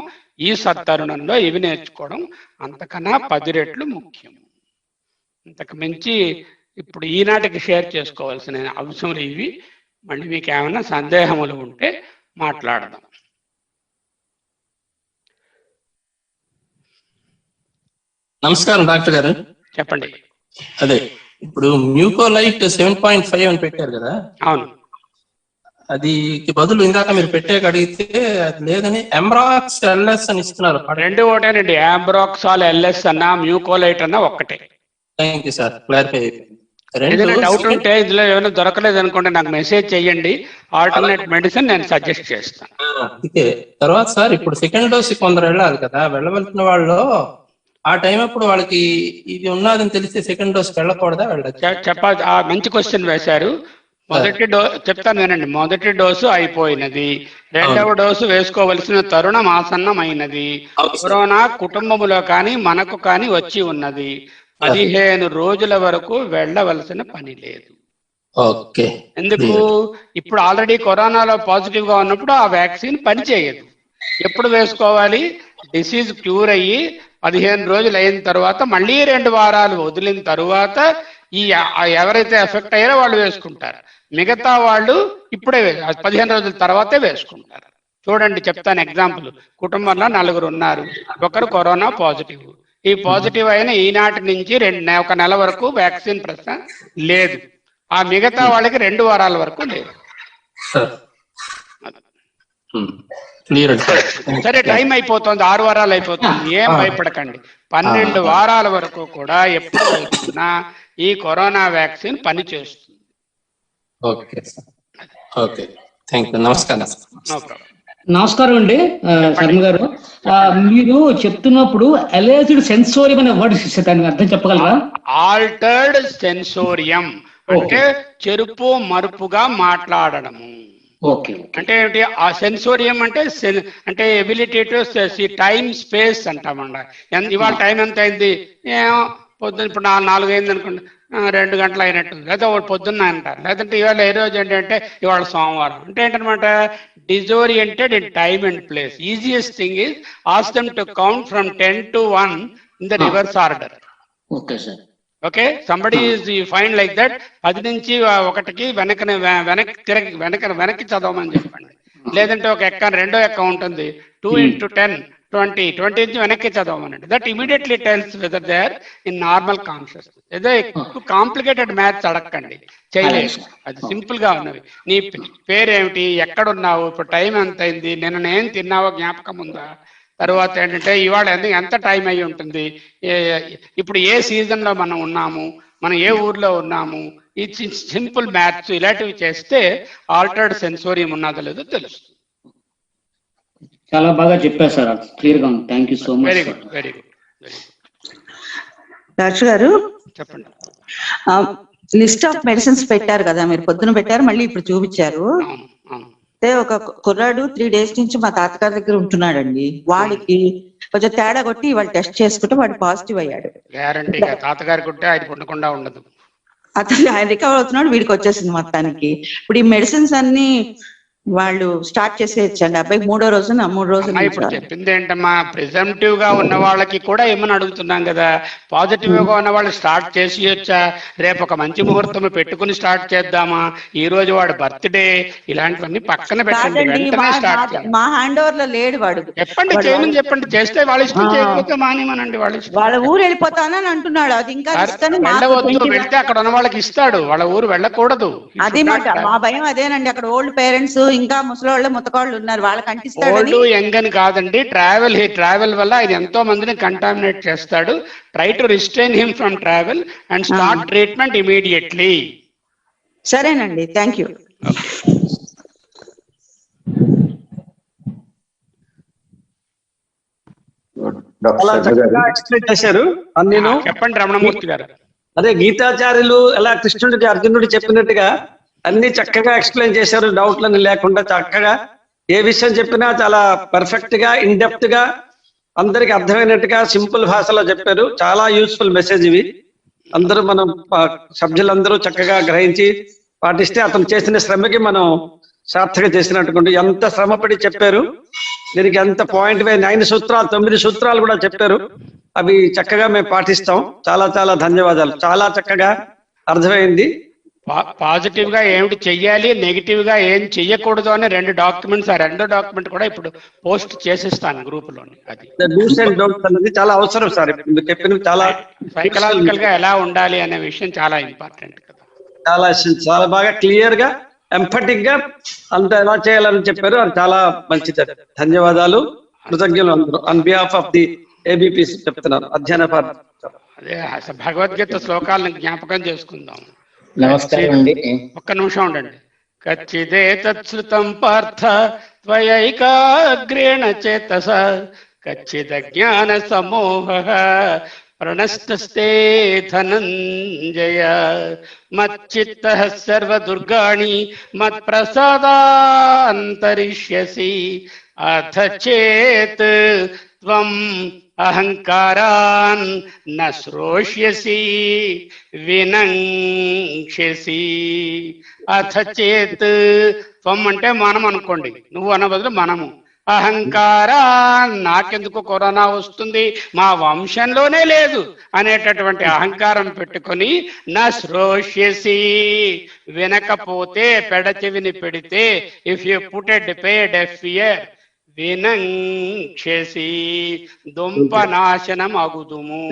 ఈ సత్తరుణంలో ఇవి నేర్చుకోవడం అంతకన్నా 10 రెట్లు ముఖ్యము. ఇంతకు మించి ఇప్పుడు ఈనాటికి షేర్ చేసుకోవాల్సిన అంశములు ఇవి. మళ్ళీ మీకు ఏమైనా సందేహములు ఉంటే మాట్లాడదాం. నమస్కారం డాక్టర్ గారు. చెప్పండి. అదే ఇప్పుడు మ్యూకోలైట్ 7.5 అని పెట్టారు కదా. అవును. అది బదులు ఇందాక మీరు పెట్టాక అడిగితే అది లేదని ఎంబ్రాక్స్ ఎల్ఎస్ అని ఇస్తున్నారు. రెండు ఒకటేనండి, ఎంబ్రాక్సాల్ ఎల్ఎస్ అన్నా మ్యూకోలైట్ అన్నా ఒక్కటే. థ్యాంక్ యూ సార్, క్లారిఫై అయిపోయింది. ఏదైనా డౌట్ ఉంటే ఇందులో ఏమైనా దొరకలేదు అనుకోండి, నాకు మెసేజ్ చేయండి, ఆల్టర్నేట్ మెడిసిన్ నేను సజెస్ట్ చేస్తాను. ఓకే. తర్వాత సార్, ఇప్పుడు సెకండ్ డోస్ కొందరు వెళ్ళాలి కదా, వెళ్ళవలసిన వాళ్ళు ఆ టైం అప్పుడు వాళ్ళకి ఇది ఉన్నదని తెలిస్తే సెకండ్ డోస్ వెళ్ళకూడదా? చెప్పాలి. మంచి క్వశ్చన్ వేశారు. మొదటి డోసు చెప్తాను వినండి. మొదటి డోసు అయిపోయినది, రెండవ డోసు వేసుకోవలసిన తరుణం ఆసన్నమైనది. కరోనా కుటుంబములో కానీ మనకు కానీ వచ్చి ఉన్నది. 15 రోజుల వరకు వెళ్ళవలసిన పని లేదు. ఓకే. ఎందుకు? ఇప్పుడు ఆల్రెడీ కరోనాలో పాజిటివ్ గా ఉన్నప్పుడు ఆ వ్యాక్సిన్ పనిచేయదు. ఎప్పుడు వేసుకోవాలి? డిసీజ్ క్యూర్ అయ్యి 15 రోజులు అయిన తర్వాత మళ్ళీ 2 వారాలు వదిలిన తరువాత ఈ ఎవరైతే ఎఫెక్ట్ అయ్యారో వాళ్ళు వేసుకుంటారు. మిగతా వాళ్ళు ఇప్పుడే 15 రోజుల తర్వాతే వేసుకుంటారు. చూడండి, చెప్తాను ఎగ్జాంపుల్. కుటుంబంలో 4 ఉన్నారు, ఒకరు కరోనా పాజిటివ్. ఈ పాజిటివ్ అయిన ఈనాటి నుంచి ఒక నెల వరకు వ్యాక్సిన్ ప్రశ్న లేదు. ఆ మిగతా వాళ్ళకి 2 వారాల వరకు లేదు. సరే, టైం అయిపోతుంది, 6 వారాలు అయిపోతుంది, ఏం భయపడకండి. 12 వారాల వరకు కూడా ఎప్పుడు వేసుకున్నా ఈ కరోనా వ్యాక్సిన్ పనిచేస్తుంది. Okay okay, thank you. నమస్కారం. No problem. నమస్కారం అండి శర్మ గారు. మీరు చెప్తున్నప్పుడు అలేజ్డ్ సెన్సోరియం అనే వర్డ్ దానికి అర్థం చెప్పగలరా? ఆల్టర్డ్ సెన్సోరియం అంటే చెరుపు మరుపుగా మాట్లాడడము. అంటే ఏంటి? ఆ సెన్సోరియం అంటే ability to see time space అంటామండి. ఇవాళ టైం ఎంత అయింది? పొద్దున్న ఇప్పుడు 4 అయింది అనుకోండి, 2 గంటలు అయినట్టు, లేదా పొద్దున్న అంటారు. లేదంటే ఇవాళ ఏ రోజు అంటే ఇవాళ సోమవారం. అంటే ఏంటనమాట? Disoriented in time and place. Easiest thing is ask them to count from 10 to 1 in the reverse order. Okay sir. Okay, somebody is you find like that. 10 నుంచి 1కి వెనక్కి చదవమని చెప్పండి. లేదంటే ఒక ఎక్క 2వ ఎక్క ఉంటుంది, 2 into 10 20 నుంచి వెనక్కి చదవమనండి. That immediately tells whether they are in normal consciousness. ఏదో ఎక్కువ కాంప్లికేటెడ్ మ్యాథ్స్ అడగండి, చేయలేదు. అది సింపుల్ గా ఉన్నవి. నీ పేరేమిటి, ఎక్కడున్నావు, ఇప్పుడు టైం ఎంత అయింది, నిన్న ఏం తిన్నావో జ్ఞాపకం ఉందా, తర్వాత ఏంటంటే ఇవాళ ఎంత టైం అయి ఉంటుంది, ఇప్పుడు ఏ సీజన్ లో మనం ఉన్నాము, మనం ఏ ఊర్లో ఉన్నాము, ఈ సింపుల్ మ్యాథ్స్ ఇలాంటివి చేస్తే ఆల్టర్డ్ సెన్సోరియం ఉన్నదో లేదో తెలుస్తుంది. చాలా బాగా చెప్పారు సార్, క్లియర్ గా ఉంది. Thank you so much. Very good, very good. Doctor గారు చెప్పండి. లిస్ట్ ఆఫ్ మెడిసిన్స్ పెట్టారు కదా, మీరు పొద్దున పెట్టారు, మళ్ళీ ఇప్పుడు చూపించారు. ఒక కుర్రాడు 3 days నుంచి మా తాతగారి దగ్గర ఉంటున్నాడండి. వాడికి కొంచెం తేడా కొట్టి వాళ్ళు టెస్ట్ చేసుకుంటే వాడు పాజిటివ్ అయ్యాడు. గ్యారంటీగా తాతగారికి ఉంటే ఆయన ఉండకుండా ఉండదు. అతను ఆయన రికవర్ అవుతున్నాడు, వీడికి వచ్చేసింది మొత్తానికి. ఇప్పుడు ఈ మెడిసిన్స్ అన్ని వాళ్ళు స్టార్ట్ చేసేయచ్చండి. అబ్బాయి 3వ రోజున 3 రోజులు. ఇప్పుడు చెప్పింది ఏంటమ్మా, ప్రిజంప్టివ్ గా ఉన్న వాళ్ళకి కూడా ఏమని అడుగుతున్నాం కదా, పాజిటివ్ గా ఉన్న వాళ్ళు స్టార్ట్ చేసేయచ్చా, రేపు ఒక మంచి ముహూర్తం పెట్టుకుని స్టార్ట్ చేద్దామా, ఈ రోజు వాడు బర్త్డే, ఇలాంటివన్నీ పక్కన పెట్టండి, వెంటనే స్టార్ట్ చేయాలి. మా హ్యాండ్ ఓవర్ లో లేడు వాడు. చెప్పండి, చేయమని చెప్పండి, చేస్తే వాళ్ళ ఇష్టం, చేయకపోతే మానేమనండి, వాళ్ళ ఊరు వెళ్ళిపోతానని అంటున్నాడు. అది ఇంకా వెళ్ళవద్దు, వెళ్తే అక్కడ ఉన్న వాళ్ళకి ఇస్తాడు, వాళ్ళ ఊరు వెళ్ళకూడదు. అది మాట మా భయం అదేనండి. అక్కడ ఓల్డ్ పేరెంట్స్ ఇంకా ముసలోళ్ళు ముతకాళ్ళు ఉన్నారు, వాళ్ళకి అంటిస్తాడు. ఓల్డ్ యంగ్ అని కాదండి, ట్రావెల్ వల్ల ఆయన ఎంతో మందిని కంటామినేట్ చేస్తాడు. Try to restrain him from travel and start treatment immediately. సరేనండి, థ్యాంక్ యూ. ఎక్స్ప్లెయిన్ చేశారు అన్ని. చెప్పండి రమణమూర్తి గారు. అదే గీతాచార్యులు ఎలా కృష్ణుడికి అర్జునుడికి చెప్పినట్టుగా అన్ని చక్కగా ఎక్స్ప్లెయిన్ చేశారు, డౌట్లని లేకుండా చక్కగా. ఏ విషయం చెప్పినా చాలా పర్ఫెక్ట్ గా, ఇన్ డెప్త్ గా, అందరికి అర్థమైనట్టుగా సింపుల్ భాషలో చెప్పారు. చాలా యూస్ఫుల్ మెసేజ్ ఇవి. అందరూ మనం సభ్యులందరూ చక్కగా గ్రహించి పాటిస్తే అతను చేసిన శ్రమకి మనం సార్థక చేసినట్టుకుంటే. ఎంత శ్రమపడి చెప్పారు, దీనికి ఎంత పాయింట్ 9 సూత్రాలు 9 సూత్రాలు కూడా చెప్పారు. అవి చక్కగా మేము పాటిస్తాం. చాలా చాలా ధన్యవాదాలు. చాలా చక్కగా అర్థమైంది. పాజిటివ్ గా ఏమిటి చెయ్యాలి, నెగిటివ్ గా ఏం చెయ్యకూడదు అని 2 డాక్యుమెంట్స్, ఆ 2 డాక్యుమెంట్ కూడా ఇప్పుడు పోస్ట్ చేసిస్తాను గ్రూప్ లోని. అది డూస్ అండ్ డోంట్స్ అనేది చాలా అవసరం సార్. మీరు చెప్పిన చాలా సైకలాజికల్ గా ఎలా ఉండాలి అనే విషయం చాలా ఇంపార్టెంట్ కదా. చాలా బాగా క్లియర్ గా, ఎంఫటిక్ గా అంత ఎలా చేయాలని చెప్పారు. అది చాలా మంచిది. ధన్యవాదాలు, కృతజ్ఞతలు అందరూ on behalf of the ABP చెప్తున్నారు. అధ్యయన అదే భగవద్గీత శ్లోకాలను జ్ఞాపకం చేసుకుందాం. నమస్కారం అండి. ఒక్క నిమిషం ఉండండి. కచ్చిదే తత్సృతం పార్థ త్వయైకాగ్రేణ చేతస కచ్చిద జ్ఞాన సమూహః ప్రణస్తస్తే ధనంజయ మచ్చిత్తః సర్వదుర్గాణి మత్ప్రసాదాంతరిష్యసి అథ చేత్ త్వం అహంకారాన్ న శ్రోష్యసి వినంక్షసి అథ చేత్. త్వం అంటే మనం అనుకోండి, నువ్వు అన్న బదులు మనము. అహంకార, నాకెందుకు కరోనా వస్తుంది, మా వంశంలోనే లేదు అనేటటువంటి అహంకారం పెట్టుకొని, నా శ్రోష్యసి, వినకపోతే పెడచెవిని పెడితే, if you put a deaf ear, వినంక్షసి, దుంప నాశనం అగుదుము.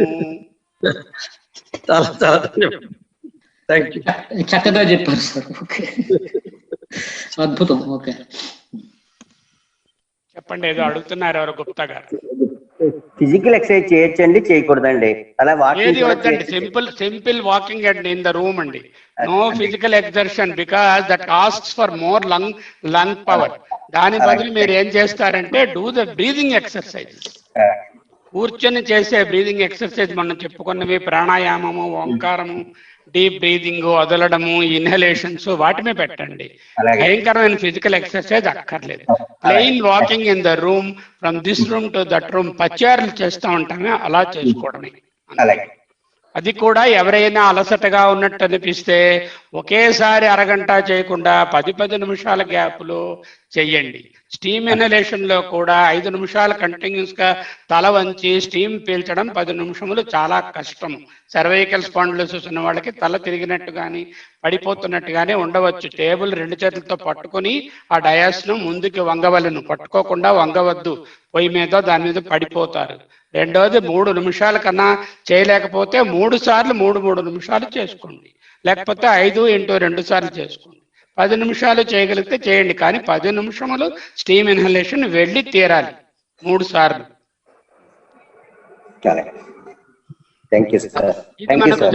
చాలా చాలా థ్యాంక్ యూ. చక్కగా చెప్పారు సార్. ఓకే, అద్భుతం. ఓకే, చెప్పండి, ఏదో అడుగుతున్నారు ఎవరు, గుప్తా గారు. ఫిజికల్ ఎక్సర్సైజ్ చేయొచ్చండి, చేయకూడదండి? అలా ఏది వద్దండి, simple walking and in the room అండి. No physical exertion, because that asks for more lung power. దాని బదులు మీరు ఏం చేస్తారంటే, డూ ద బ్రీదింగ్ ఎక్సర్సైజ్. కూర్చొని చేసే బ్రీదింగ్ ఎక్సర్సైజ్ మనం చెప్పుకున్నవి, ప్రాణాయామము, ఓంకారము, డీప్ బ్రీదింగ్, వదలడము, ఇన్హలేషన్స్, వాటిమే పెట్టండి. భయంకరమైన ఫిజికల్ ఎక్సర్సైజ్ అక్కర్లేదు. Plain walking in the room, from this room to that room, పచ్చారులు చేస్తూ ఉంటామే, అలా చేసుకోవడమే. అది కూడా ఎవరైనా అలసటగా ఉన్నట్టు అనిపిస్తే ఒకేసారి అరగంట చేయకుండా 10 నిమిషాల గ్యాప్లో చెయ్యండి. స్టీమ్ ఇన్హలేషన్ లో కూడా 5 నిమిషాలు కంటిన్యూస్ గా తల వంచి స్టీమ్ పీల్చడం 10 నిమిషములు చాలా కష్టం. సర్వైకల్ స్పాండిలోసిస్ ఉన్న వాళ్ళకి తల తిరిగినట్టు కానీ పడిపోతున్నట్టు కానీ ఉండవచ్చు. టేబుల్ 2 చేతులతో పట్టుకొని ఆ డయాస్ ను ముందుకి వంగవలను, పట్టుకోకుండా వంగవద్దు. పొయ్యి మీద దాని మీద పడిపోతారు. రెండోది, 3 నిమిషాల కన్నా చేయలేకపోతే 3 సార్లు 3 నిమిషాలు చేసుకోండి, లేకపోతే 5 × 2 సార్లు చేసుకోండి. 10 నిమిషాలు చేయగలిగితే చేయండి, కానీ 10 నిమిషములు స్టీమ్ ఇన్హలేషన్ వెళ్ళి తీరాలి 3 సార్లు. ఇది మనకు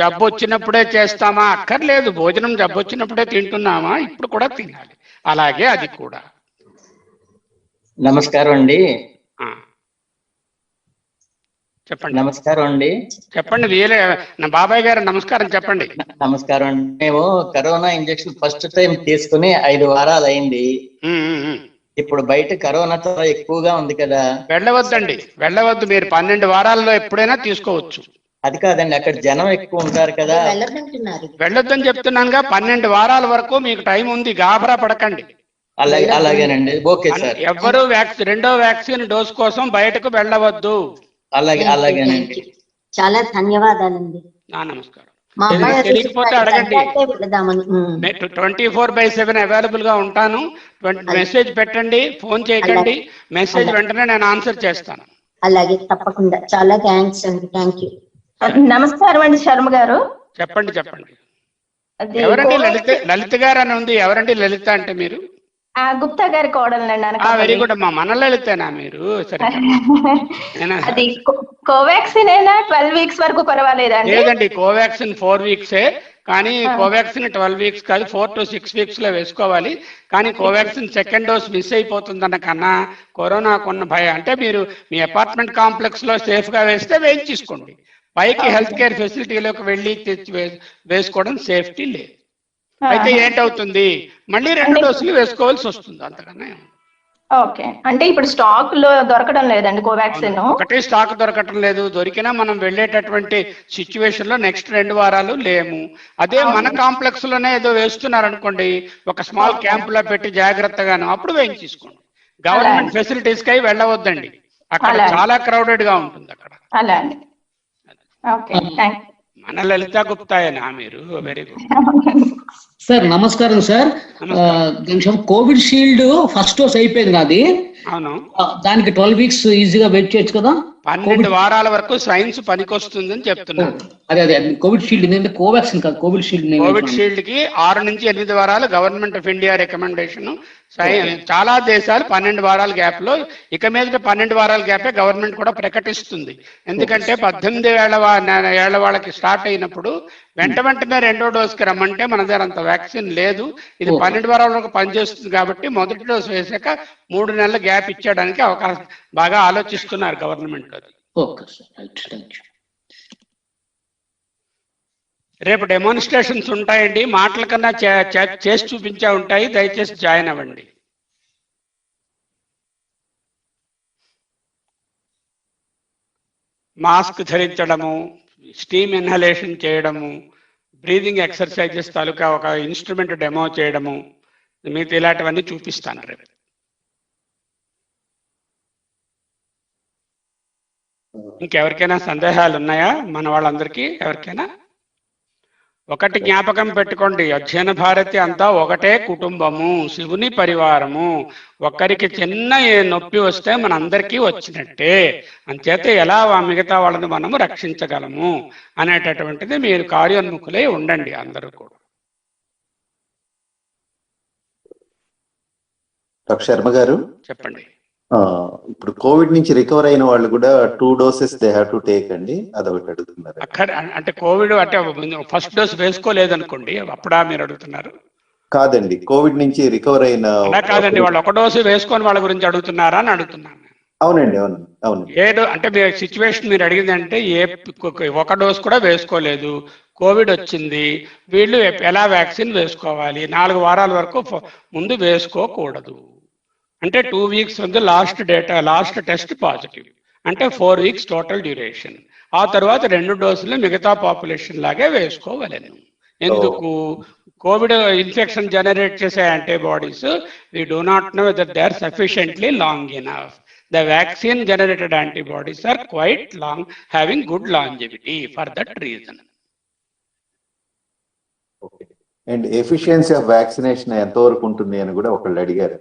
జబ్బు వచ్చినప్పుడే చేస్తామా? అక్కర్లేదు. భోజనం జబ్బు వచ్చినప్పుడే తింటున్నామా? ఇప్పుడు కూడా తినాలి. అలాగే అది కూడా. నమస్కారం అండి. చెప్పండి. నమస్కారం అండి. చెప్పండి, నా బాబాయ్ గారు నమస్కారం, చెప్పండి. నమస్కారం అండి. మేము కరోనా ఇంజెక్షన్ ఫస్ట్ టైం తీసుకుని 5 వారాలు అయింది. ఇప్పుడు బయట కరోనా చాలా ఎక్కువగా ఉంది కదా. వెళ్ళవద్దండి, వెళ్ళవద్దు. మీరు 12 వారాల్లో ఎప్పుడైనా తీసుకోవచ్చు. అది కాదండి, అక్కడ జనం ఎక్కువ ఉంటారు కదా. వెళ్ళొద్దని చెప్తున్నానుగా. 12 వారాల వరకు మీకు టైం ఉంది, గాబరా పడకండి. అలాగేనండి, ఓకే సార్. ఎవ్వరూ రెండో వ్యాక్సిన్ డోస్ కోసం బయటకు వెళ్ళవద్దు. అలాగేనండి. చాలా ధన్యవాదాలండి. నమస్కారం. తెలియకపోతే అడగండి. 24/7 అవైలబుల్ గా ఉంటాను. మెసేజ్ పెట్టండి, ఫోన్ చేయకండి. మెసేజ్ వెంటనే నేను ఆన్సర్ చేస్తాను. అలాగే, తప్పకుండా. చాలా థ్యాంక్స్ అండి. Thank you. నమస్కారం అండి శర్మ గారు. చెప్పండి. ఎవరండి? లలిత గారు అని ఉంది. ఎవరండి లలిత అంటే? మీరు గుప్తా గారి కోడలండి. వెరీ గుడ్ అమ్మా. మన లలితేనా మీరు? సరే. అది కోవాక్సిన్ అయినా 12 వీక్స్ వరకు పర్వాలేదండి? లేదండి, కోవాక్సిన్ 4 వీక్సే. కానీ కోవాక్సిన్ 12 వీక్స్ కాదు, 4 to 6 వీక్స్ లో వేసుకోవాలి. కానీ కోవాక్సిన్ సెకండ్ డోస్ మిస్ అయిపోతుందన్న కన్నా కరోనాకున్న భయం అంటే, మీరు మీ అపార్ట్మెంట్ కాంప్లెక్స్ లో సేఫ్ గా వేస్తే వేయించేసుకోండి. పైకి హెల్త్ కేర్ ఫెసిలిటీలోకి వెళ్ళి తెచ్చి వేసుకోవడం సేఫ్టీ లేదు. అయితే ఏంటవుతుంది, మళ్ళీ 2 డోసులు వేసుకోవాల్సి వస్తుంది, అంతకన్నా. ఓకే, అంటే ఇప్పుడు స్టాక్ లో దొరకడం లేదండి కోవాక్సిన్? ఒకటే స్టాక్ దొరకటం లేదు. దొరికినా మనం వెళ్ళేటటువంటి సిచ్యువేషన్ లో నెక్స్ట్ 2 వారాలు లేము. అదే మన కాంప్లెక్స్ లోనే ఏదో వేస్తున్నారు అనుకోండి, ఒక స్మాల్ క్యాంప్ లో పెట్టి జాగ్రత్తగాను, అప్పుడు వేయించేసుకోండి. గవర్నమెంట్ ఫెసిలిటీస్ కై వెళ్ళవద్దండి, అక్కడ చాలా క్రౌడెడ్ గా ఉంటుంది అక్కడ. అలా అండి. Okay, thanks. మన లలిత గుప్తాయేనా మీరు? Very good sir. నమస్కారం sir. Covid shield first dose అయిపోయింది నాది. అవును. దానికి 12 వీక్స్ ఈజీగా వెయిట్ చేయొచ్చు కదా? 12 వారాల వరకు సైన్స్ పనికొస్తుందని చెప్తున్నాను. అదే కోవిడ్ షీల్డ్. ఏంటంటే కోవాక్సిన్ కాదు, కోవిడ్ షీల్డ్. కోవిడ్ షీల్డ్ కి 6 నుంచి 8 వారాలు గవర్నమెంట్ ఆఫ్ ఇండియా రికమెండేషన్. చాలా దేశాలు 12 వారాల గ్యాప్ లో, ఇక మీద 12 వారాల గ్యాపే గవర్నమెంట్ కూడా ప్రకటిస్తుంది. ఎందుకంటే 18 ఏళ్ల వాళ్ళకి స్టార్ట్ అయినప్పుడు వెంటనే 2వ డోస్ కి రమ్మంటే మన దగ్గర అంత వ్యాక్సిన్ లేదు. ఇది 12 వారాల వరకు పనిచేస్తుంది కాబట్టి మొదటి డోస్ వేసాక 3 నెలల గ్యాప్ ఇచ్చేయడానికి అవకాశం బాగా ఆలోచిస్తున్నారు గవర్నమెంట్. రేపు డెమాన్స్ట్రేషన్స్ ఉంటాయండి. మాటల కన్నా చేసి చూపించే ఉంటాయి. దయచేసి జాయిన్ అవ్వండి. మాస్క్ ధరించడము, స్టీమ్ ఇన్హలేషన్ చేయడము, బ్రీదింగ్ ఎక్సర్సైజెస్ తాలూకా ఒక ఇన్స్ట్రుమెంట్ డెమో చేయడము, మీకు ఇలాంటివన్నీ చూపిస్తాను రేపు. ఇంకెవరికైనా సందేహాలు ఉన్నాయా మన వాళ్ళందరికీ? ఎవరికైనా? ఒకటి జ్ఞాపకం పెట్టుకోండి, అధ్యయన భారతి అంతా ఒకటే కుటుంబము, శివుని పరివారము. ఒక్కరికి చిన్న నొప్పి వస్తే మనందరికీ వచ్చినట్టే, అంచేత ఎలా మిగతా వాళ్ళని మనము రక్షించగలము అనేటటువంటిది మీరు కార్యోన్ముఖులై ఉండండి అందరూ కూడా. డాక్టర్ శర్మ గారు చెప్పండి. ఇప్పుడు కోవిడ్ నుంచి రికవర్ అయిన వాళ్ళు కూడా 2 doses they have to take అండి, అదొకటి అడుగుతున్నారు. అంటే కోవిడ్ అంటే ఫస్ట్ డోస్ వేసుకోలేదనుకోండి, అప్పుడా మీరు అడుగుతున్నారు? కాదండి, కోవిడ్ నుంచి రికవర్ అయిన. అలా కాదండి, వాళ్ళు ఒక డోసు వేసుకొని వాళ్ళ గురించి అడుగుతున్నారా అని అడుగుతున్నాను. అవునండి, అవును అవును. అంటే మీ సిచ్యువేషన్ మీరు అడిగిందంటే ఒక డోస్ కూడా వేసుకోలేదు, కోవిడ్ వచ్చింది, వీళ్ళు ఎలా వ్యాక్సిన్ వేసుకోవాలి? 4 వారాల వరకు ముందు వేసుకోకూడదు. అంటే 2 weeks ఉంది లాస్ట్ టెస్ట్ పాజిటివ్, అంటే 4 weeks టోటల్ డ్యూరేషన్. ఆ తర్వాత 2 డోసులు మిగతా పాపులేషన్ లాగే వేసుకోవాలను. ఎందుకు? కోవిడ్ ఇన్ఫెక్షన్ జనరేట్ చేసే antibodies we do not know whether they are sufficiently long enough. The vaccine generated antibodies are quite long, having good longevity. For that reason. And efficiency of vaccination ఎంతవరకు ఉంటుంది అని కూడా ఒకళ్ళు అడిగారు.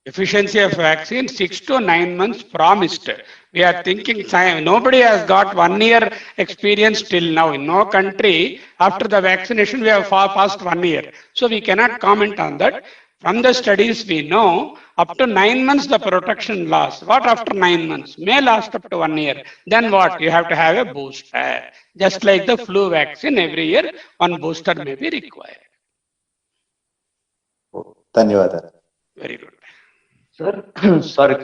Efficiency of vaccine 6 to 9 months promised. We are thinking nobody has got 1 year experience till now. In no country after the vaccination we have passed 1 year. So we cannot comment on that. From the studies we know up to 9 months the protection lasts. What after 9 months? May last up to 1 year. Then what? You have to have a booster. Just like the flu vaccine, every year 1 booster may be required. ధన్యవాదాలు. Very good. Sir sorry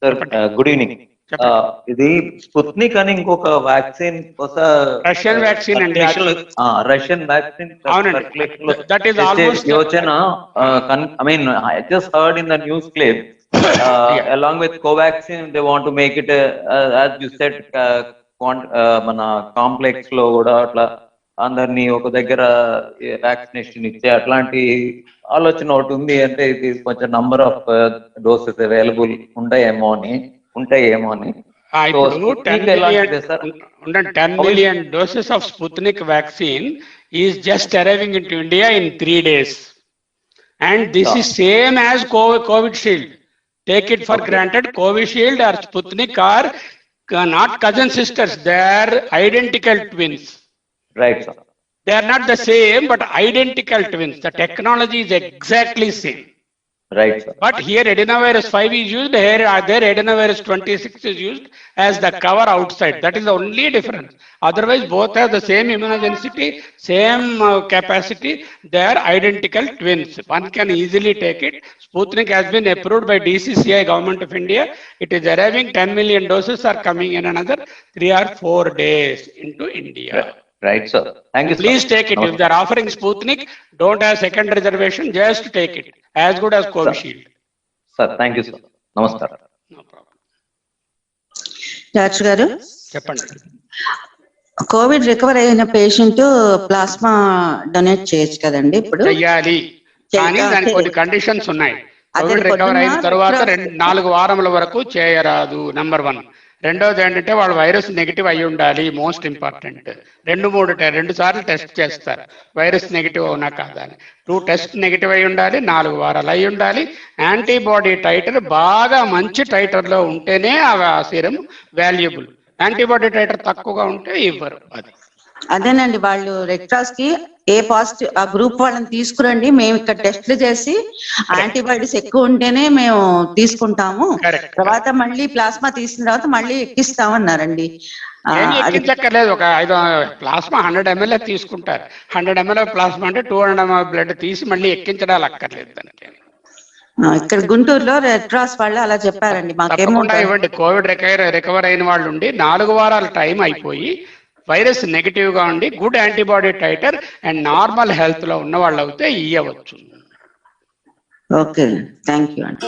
sir, good evening. ఇది స్పుత్నిక్ అని ఇంకొక వ్యాక్సిన్ రష్యన్ వ్యాక్సిన్ అండి. రష్యన్ వ్యాక్సిన్ యోచన. I mean, I just heard in the news clip, along with Covaxin, they want to make it, as you said, మన కాంప్లెక్స్ లో కూడా అట్లా అందరినీ ఒక దగ్గర వ్యాక్సినేషన్ ఇచ్చే అట్లాంటి ఆలోచన ఒకటి ఉంది. అంటే ఇది కొంచెం నంబర్ ఆఫ్ డోసెస్ అవైలబుల్ ఉంటాయేమో అని. 10 million doses of Sputnik vaccine is just arriving into India in 3 days. And this is same as COVID shield. Take it for granted, Covishield or Sputnik are not cousin sisters, they are identical twins. Right, sir. They are not the same, but identical twins. The technology is exactly same. Right, sir. But here adenovirus 5 is used, here there adenovirus 26 is used as the cover outside. That is the only difference. Otherwise, both have the same immunogenicity, same capacity. They are identical twins. One can easily take it. Sputnik has been approved by DCCI, Government of India. It is arriving. 10 million doses are coming in another 3 or 4 days into India. Right, sir. Thank you. Please take it. If they are offering Sputnik, don't have second reservation. Just take it. As good as Covishield. Sir, thank you, sir. Namaskar. No problem. Doctor గారు చెప్పండి. కోవిడ్ రికవర్ అయిన పేషెంట్ ప్లాస్మా డొనేట్ చేయొచ్చు కదండి ఇప్పుడు? చెయ్యాలి, కానీ దానికి కొన్ని కండిషన్స్ ఉన్నాయి. కోవిడ్ రికవర్ అయిన తర్వాత 4 వారముల వరకు చేయరాదు, నెంబర్ 1. రెండోది ఏంటంటే వాళ్ళు వైరస్ నెగిటివ్ అయి ఉండాలి, మోస్ట్ ఇంపార్టెంట్. 2 సార్లు టెస్ట్ చేస్తారు వైరస్ నెగిటివ్ అవునా కాదా అని. 2 టెస్ట్ నెగిటివ్ అయి ఉండాలి, 4 వారాలు అయి ఉండాలి. యాంటీబాడీ టైటర్ బాగా మంచి టైటర్లో ఉంటేనే ఆ సీరం వాల్యుబుల్. యాంటీబాడీ టైటర్ తక్కువగా ఉంటే ఇవ్వరు. అదేనండి, వాళ్ళు రెడ్ క్రాస్ కి ఏ పాజిటివ్ ఆ గ్రూప్ వాళ్ళని తీసుకురండి, మేము ఇక్కడ టెస్ట్లు చేసి యాంటీబాడీస్ ఎక్కువ ఉంటేనే మేము తీసుకుంటాము, తర్వాత మళ్ళీ ప్లాస్మా తీసిన తర్వాత మళ్ళీ ఎక్కిస్తామన్నారండి. ఎక్కించక్కర్లేదు, ఒక 5 ప్లాస్మా 100 ml తీసుకుంటారు. 100 ml ప్లాస్మా అంటే 200 ml బ్లడ్ తీసి మళ్ళీ ఎక్కించడాలు అక్కర్లేదు దానికి. ఇక్కడ గుంటూరులో రెడ్ క్రాస్ వాళ్ళు అలా చెప్పారండి. మాకేమో ఇవ్వండి. కోవిడ్ రికవర్ అయిన వాళ్ళు ఉండి 4 వారాల టైం అయిపోయి వైరస్ నెగిటివ్ గా ఉండి good antibody tighter and normal health లో ఉన్న వాళ్ళు అయితే ఇవ్వచ్చు. ఓకే, థ్యాంక్ యూ అండి.